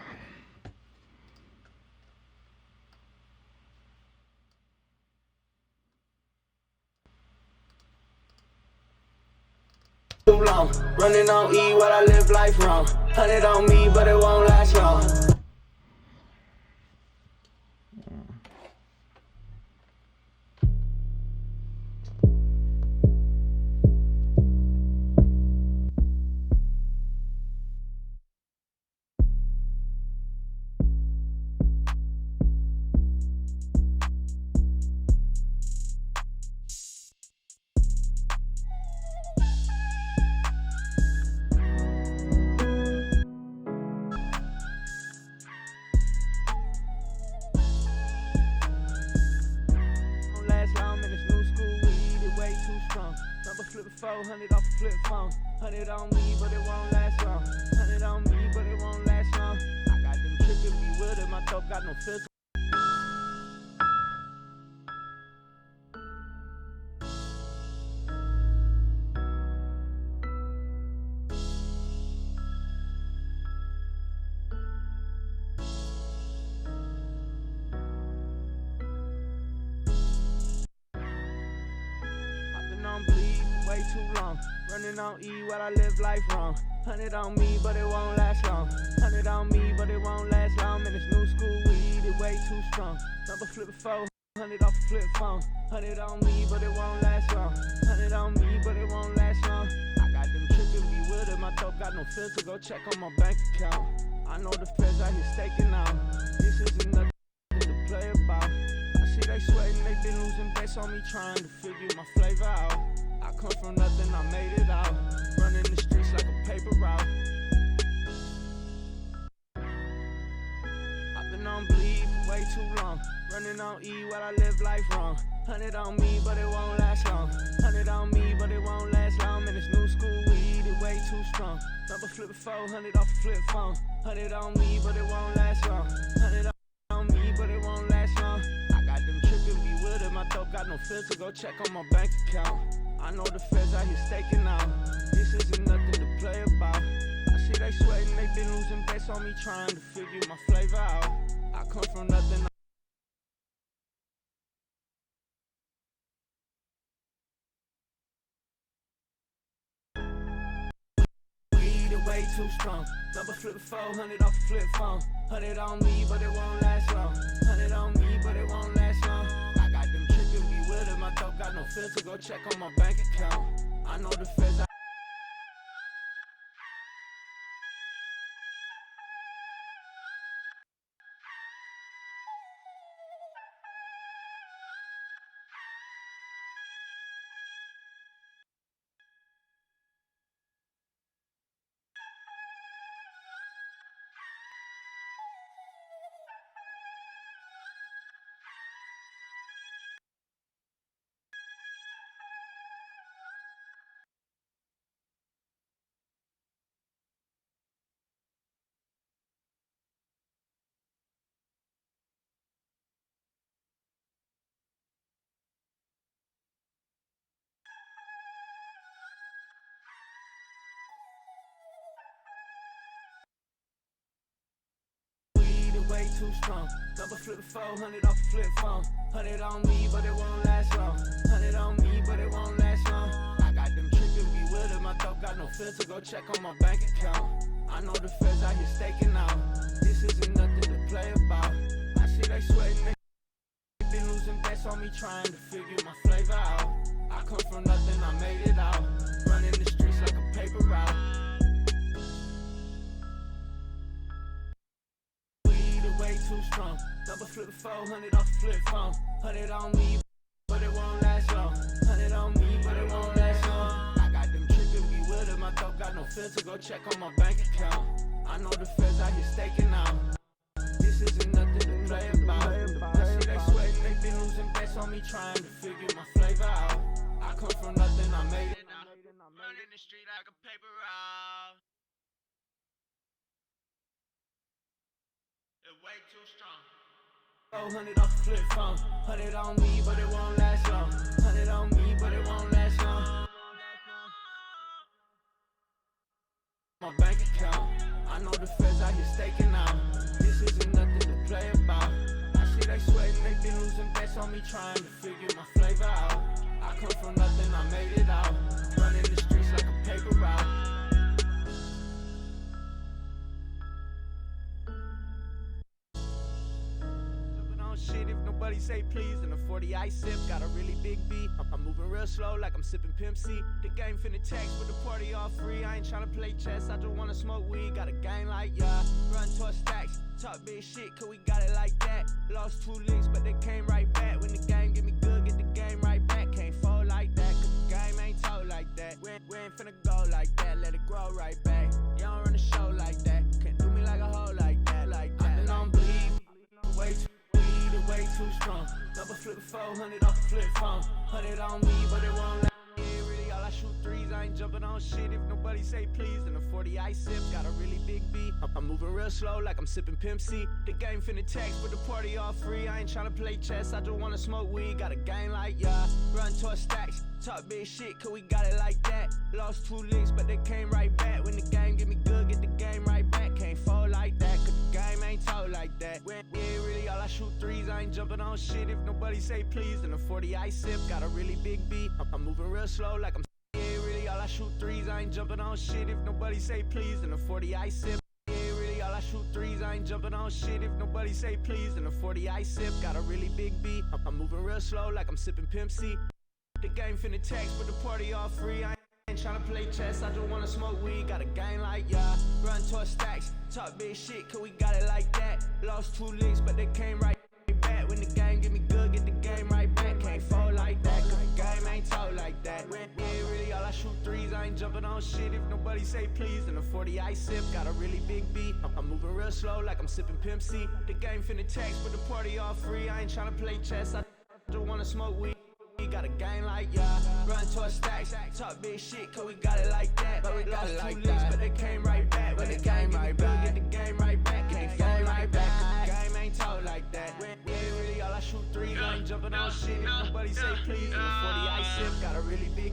Too long, running on E while I live life wrong. 100 on me, but it won't last long. Won't last long in this new school weed, it way too strong. Number flipping 400 off a flip phone. 100 on me, but it won't last long. 100 on me, but it won't last long. I got them tripping, bewildered, my dope got no filter. I've been on bleed way too long. Running on E while I live life wrong. 100 on me, but it won't last long. 100 on me, but it won't last long. In this new school weed, it way too strong. Number flipping 400 off a flip phone. 100 on me, but it won't last long. 100 on me, but it won't last long. I got them tripping, bewildered, my dope got no filter. Go check on my bank account. I know the feds out here staking out. This isn't nothing to play about. I see they sweating, they been losing base on me, trying to figure my flavor out. I come from nothing, I made it out. Running the streets like a paper route. I've been on bleed for way too long. Running on E while I live life wrong. 100 on me, but it won't last long. 100 on me, but it won't last long. In this new school weed, it way too strong. Number flipping 400 off a flip phone. 100 on me, but it won't last long. 100 on me, but it won't last long. I got them tripping, bewildered, my dope got no filter. Go check on my bank account. I know the feds out here staking out. This isn't nothing to play about. I see they sweating, they been losing base on me, trying to figure my flavor out. I come from nothing. Weed it way too strong. Number flipping 400 off a flip phone. 100 on me, but it won't last long. 100 on me, but it won't last long. I got them tripping, bewildered, my dope got no filter. Go check on my bank account. I know the feds. too strong. Double flip 400 off the flip phone. 100 on me, but it won't last long. 100 on me, but it won't last long. I got them trippin', be with it. My dope got no filter, go check on my bank account. I know the feds out here staking out. This isn't nothing to play about. I see they sweating, they been losing bets on me trying to figure my flavor out. I come from nothing, I made it out. Running the streets like a paper route. Way too strong. Double flip 400 off the flip phone. 100 on me, but it won't last long. 100 on me, but it won't last long. I got them trippin', be with it. My dope got no filter, go check on my bank account. I know the feds out here staking out. This isn't nothing to play about. I see they sweating, they been losing bets on me trying to figure my flavor out. I come from nothing, I made it out. Running the street like a paper route. Way too strong. 400 off the flip phone. 100 on me, but it won't last long. 100 on me, but it won't last long. My bank account. I know the feds out here staking out. This isn't nothing to play about. I see they sweating, they been losing bets on me trying to figure my flavor out. I come from nothing, I made it out. Running the streets like a paper route. Shit, if nobody say please, and a 40 ice sip, got a really big beat. I'm moving real slow like I'm sipping Pimp C. The game finna text with the party all free. I ain't tryna play chess, I just wanna smoke weed. Got a gang like yeah, run towards stacks. Talk big shit, cause we got it like that. Lost 2 licks, but they came right back. When the game get me good, get the game right back. Can't fold like that, cause the game ain't told like that. We ain't finna go like that, let it grow right back. You don't run a show like that, can't do me like a hoe like that, like that. I've been on bleed, way too way too strong. Double flip 400 off the flip phone. 100 on me, but it won't last. Yeah, really all I shoot threes. I ain't jumping on shit if nobody say please. And a 40 ice sip, got a really big beat. I'm moving real slow like I'm sipping Pimp C. The game finna text with the party all free. I ain't tryna play chess, I just wanna smoke weed. Got a gang like yeah, run towards stacks. Talk big shit, cause we got it like that. Lost 2 licks, but they came right back. When the game get me good, get the game right back. Can't fold like that, cause the game ain't told like that. We ain't really all I shoot threes. I ain't jumping on shit if nobody say please. And a 40 ice sip, got a really big beat. I'm moving real slow like I'm really all I shoot threes. I ain't jumping on shit if nobody say please. And a 40 ice sip. Really all I shoot threes. I ain't jumping on shit if nobody say please. And a 40 ice sip, got a really big beat. I'm moving real slow like I'm sipping Pimp C. The game finna text with the party all free. I ain't tryna play chess, I just wanna smoke weed. Got a gang like yeah, run towards stacks. Talk big shit, cause we got it like that. Lost 2 licks, but they came right back. When the game get me good, get the game right back. Can't fold like that, cause the game ain't told like that. We ain't really all I shoot threes. I ain't jumping on shit if nobody say please. And a 40 ice sip, got a really big beat. I'm moving real slow like I'm sipping Pimp C. The game finna text with the party all free. I ain't tryna play chess, I just wanna smoke weed. Got a gang like yeah, run towards stacks. Talk big shit, cause we got it like that. But we lost 2 licks, but they came right back. When the game right back, get the game right back. Can't fall right back, cause the game ain't told like that. We ain't really all I shoot threes. I ain't jumping on shit if nobody say please. And a 40 ice sip, got a really big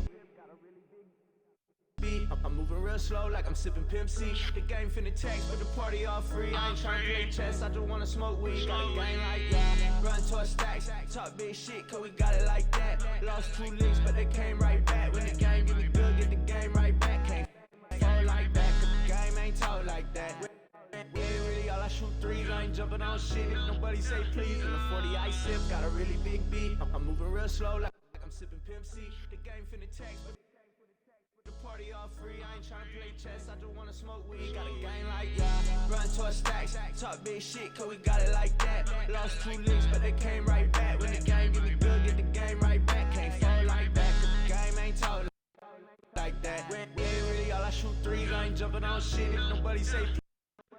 beat. I'm moving real slow like I'm sipping Pimp C. The game finna text with the party all free. I ain't tryna play chess, I just wanna smoke weed. Got a gang like yeah, run towards stacks. Talk big shit, cause we got it like that. Lost 2 licks, but they came right back. When the game get me good, get the game right back. Can't fall like that, cause the game ain't told like that. We ain't really all I shoot threes. I ain't jumping on shit if nobody say please. And a 40 ice sip, got a really big beat. I'm moving real slow like I'm sipping Pimp C. The game finna text with the party all free. I ain't tryna play chess, I just wanna smoke weed. Got a gang like yeah, run towards stacks. Talk big shit, cause we got it like that. Lost 2 licks, but they came right back. When the game get me good, get the game right back. Can't fall like that, cause the game ain't told like that. We ain't really all I shoot threes. I ain't jumping on shit if nobody say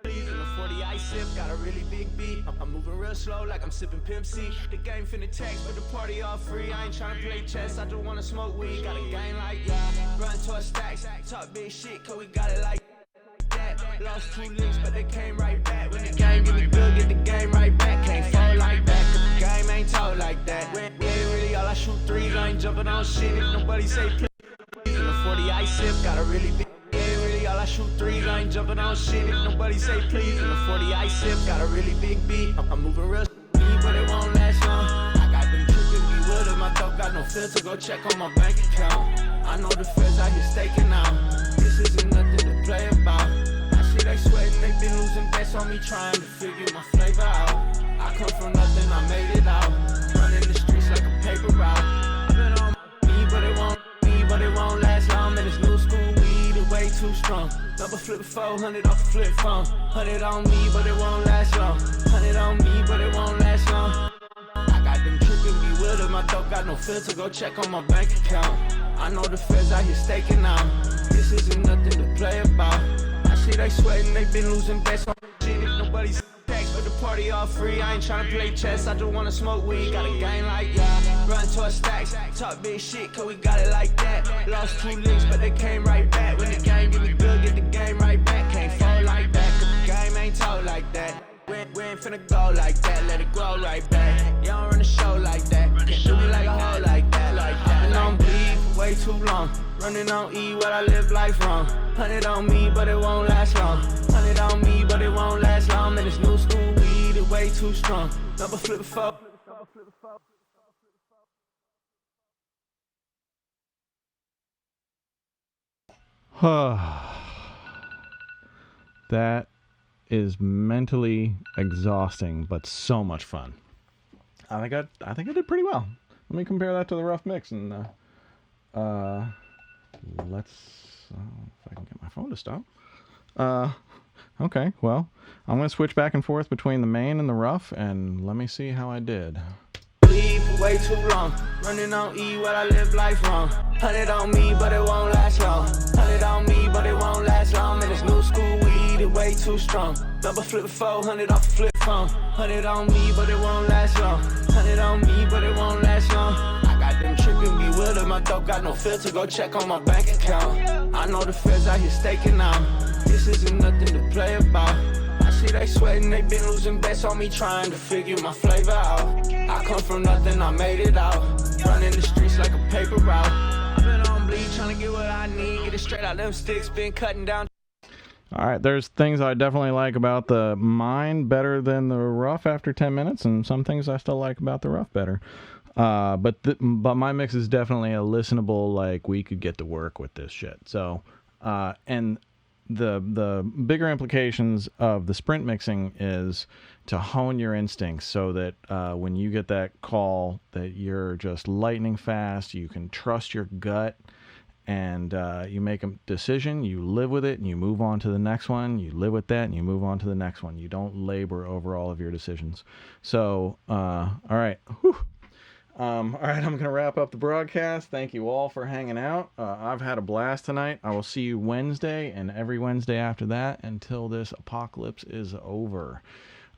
please. And a 40 ice sip, got a really big beat. I'm moving real slow like I'm sipping Pimp C. The game finna text with the party all free. I ain't tryna play chess, I just wanna smoke weed. Got a gang like yeah, run towards stacks. Talk big shit, cause we got it like that. Lost 2 licks, but they came right back. When the game get me good, get the game right back. Can't fall like that, cause the game ain't told like that. We ain't really all I shoot threes. I ain't jumping on shit if nobody say please. And a 40 ice sip, got a really big. Really all I shoot threes, I ain't jumping on shit if nobody say please. In the 40 I sip, got a really big beat. I'm moving real but it won't last long. I got them tripping, be with it. My dog got no filter, go check on my bank account. I know the feds out here staking out. This isn't nothing to play about. I see they sweating, they been losing bets on me, trying to figure my flavor out. I come from nothing, I made it out. Running the streets like a paper route. I've been on me, but it won't last long. And it's new school weed, it way too strong. Number flip 400 off a flip phone. 100 on me, but it won't last long. 100 on me, but it won't last long. I got them tripping, be with it. My dog got no filter, go check on my bank account. I know the feds out here staking out. This isn't nothing to play about. I see they sweating, they been losing bets on shit if nobody's tax, but the party all free. I ain't tryna play chess, I just wanna smoke weed. Got a game like yeah, run to our stacks, talk big shit, cause we got it like that. Lost 2 licks, but they came right back. When the game get me good, get the game right back. Can't fall like that, cause the game ain't told like that. We ain't finna go like that, let it grow right back. You don't run the show like that, can't do me like a hoe like that, like that. And I'm bleed for way too long, running on E while I live life wrong. 100 on me, but it won't last long. 100 on me, but it won't last long. And it's new school weed, it way too strong. Number flip 4. That is mentally exhausting, but so much fun. I think I did pretty well. Let me compare that to the rough mix, and let's if I can get my phone to stop. Okay, well, I'm gonna switch back and forth between the main and the rough, and let me see how I did. Leave for way too long, running on E while I live life wrong. 100 on me, but it won't last long. 100 on me, but it won't last long. And it's new school weed, it way too strong. Number flip 400 off a flip phone. 100 on me, but it won't last long. 100 on me, but it won't last long. I got them tripping, be with it. My dog got no filter, go check on my bank account. I know the feds out here staking out. This isn't nothing to play about. I see they sweating, they been losing bets on me, trying to figure my flavor out. I come from nothing, I made it out. Running the streets like a paper route. I've been on bleed, trying to get what I need. Get it straight out them sticks, been cutting down. All right, there's things I definitely like about the mine better than the rough after 10 minutes, and some things I still like about the rough better. But my mix is definitely a listenable, like, we could get to work with this shit. So, and the bigger implications of the sprint mixing is to hone your instincts so that when you get that call that you're just lightning fast, you can trust your gut, and you make a decision, you live with it, and you move on to the next one. You live with that, and you move on to the next one. You don't labor over all of your decisions. So, all right. Whew. All right, I'm going to wrap up the broadcast. Thank you all for hanging out. I've had a blast tonight. I will see you Wednesday and every Wednesday after that until this apocalypse is over.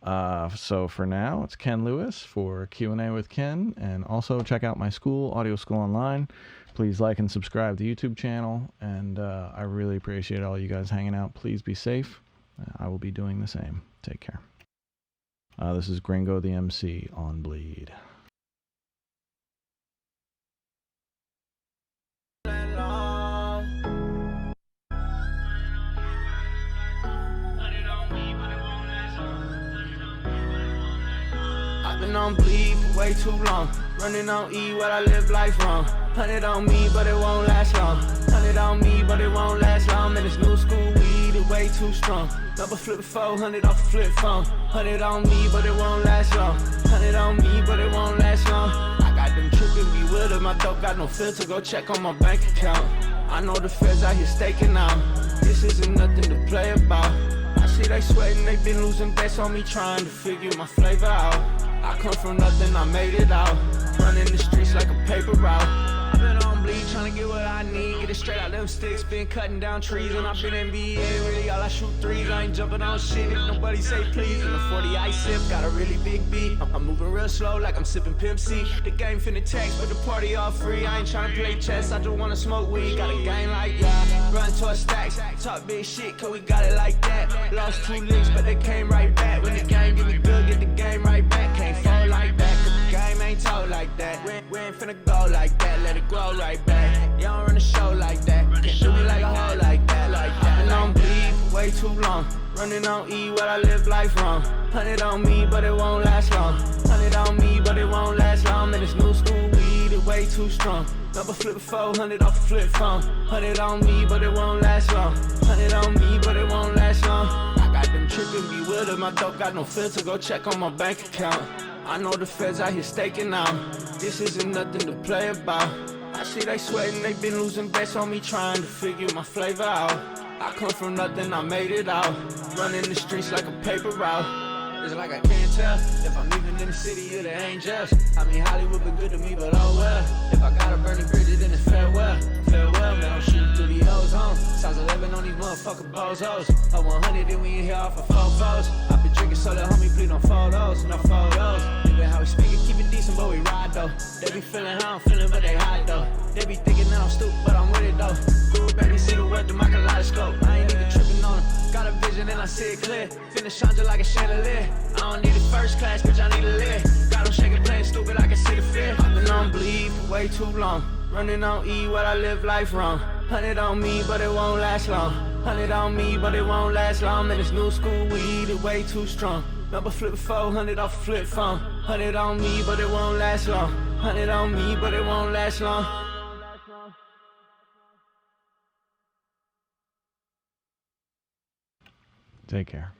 So for now, it's Ken Lewis for Q&A with Ken. And also check out my school, Audio School Online. Please like and subscribe to the YouTube channel. And I really appreciate all you guys hanging out. Please be safe. I will be doing the same. Take care. This is Gringo the MC on Bleed. Been on bleed for way too long, running on E while I live life wrong. 100 on me, but it won't last long. 100 on me, but it won't last long. And it's new school weed, it way too strong. Number flip 400 off a flip phone. 100 on me, but it won't last long. 100 on me, but it won't last long. I got them tripping, be with it. My dog got no filter, go check on my bank account. I know the feds out here staking out. This isn't nothing to play about. I see they sweating, they been losing bets on me, trying to figure my flavor out. I come from nothing, I made it out. Running the streets like a paper route. I've been on bleed, trying to get what I need. Get it straight out them sticks, been cutting down trees. And I've been NBA, really all I shoot threes. I ain't jumping on shit if nobody say please. In the 40 I sip, got a really big beat. I'm moving real slow like I'm sipping Pimp C. The game finna text, but the party all free. I ain't trying to play chess, I just wanna smoke weed. Got a game like yeah, run to our stacks, talk big shit, cause we got it like that. Lost 2 licks, but they came right back. When the game get me good, get the game right back. Can't fall like that, cause the game ain't told like that. We ain't finna go like that, let it grow right back. You don't run the show like that, can't do me like a hoe like that. like that. Been on bleed for way too long. Running on E while I live life wrong. 100 on me, but it won't last long. 100 on me, but it won't last long. Man, this new school weed is way too strong. Number flip 400 off a flip phone. 100 on me, but it won't last long. 100 on me, but it won't last long. I got them tripping, bewildered. My dope got no filter. Go check on my bank account. I know the feds out here staking out. This isn't nothing to play about. I see they sweating, they been losing bets on me, trying to figure my flavor out. I come from nothing, I made it out. Running the streets like a paper route. It's like I can't tell if I'm even in the city of the angels. I mean, Hollywood been good to me, but oh well. If I gotta burn the bridges, then it's farewell. Farewell, man, I'm shooting through the ozone. Size 11 on these motherfucking bozos. A 100, then we in here off of fofos. I've been drinking, so let homie please don't photos. No photos. Even how we speak it, keep it decent, but we ride though. They be feeling how I'm feeling, but they hide though. They be thinking that I'm stupid, but I'm with it though. Cool, baby, see the worth of my kaleidoscope. I ain't even tripping on them. Got a vision and I see it clear. Finna shine just like a chandelier. I don't need it first class, bitch, I need a lid. Got them shaking, playing stupid, I can see the fear. I've been on bleed for way too long. Running on E while I live life wrong. 100 on me, but it won't last long. 100 on me, but it won't last long. Man, this new school weed is way too strong. Number flip 400 off a flip phone. 100 on me, but it won't last long. 100 on me, but it won't last long. Take care.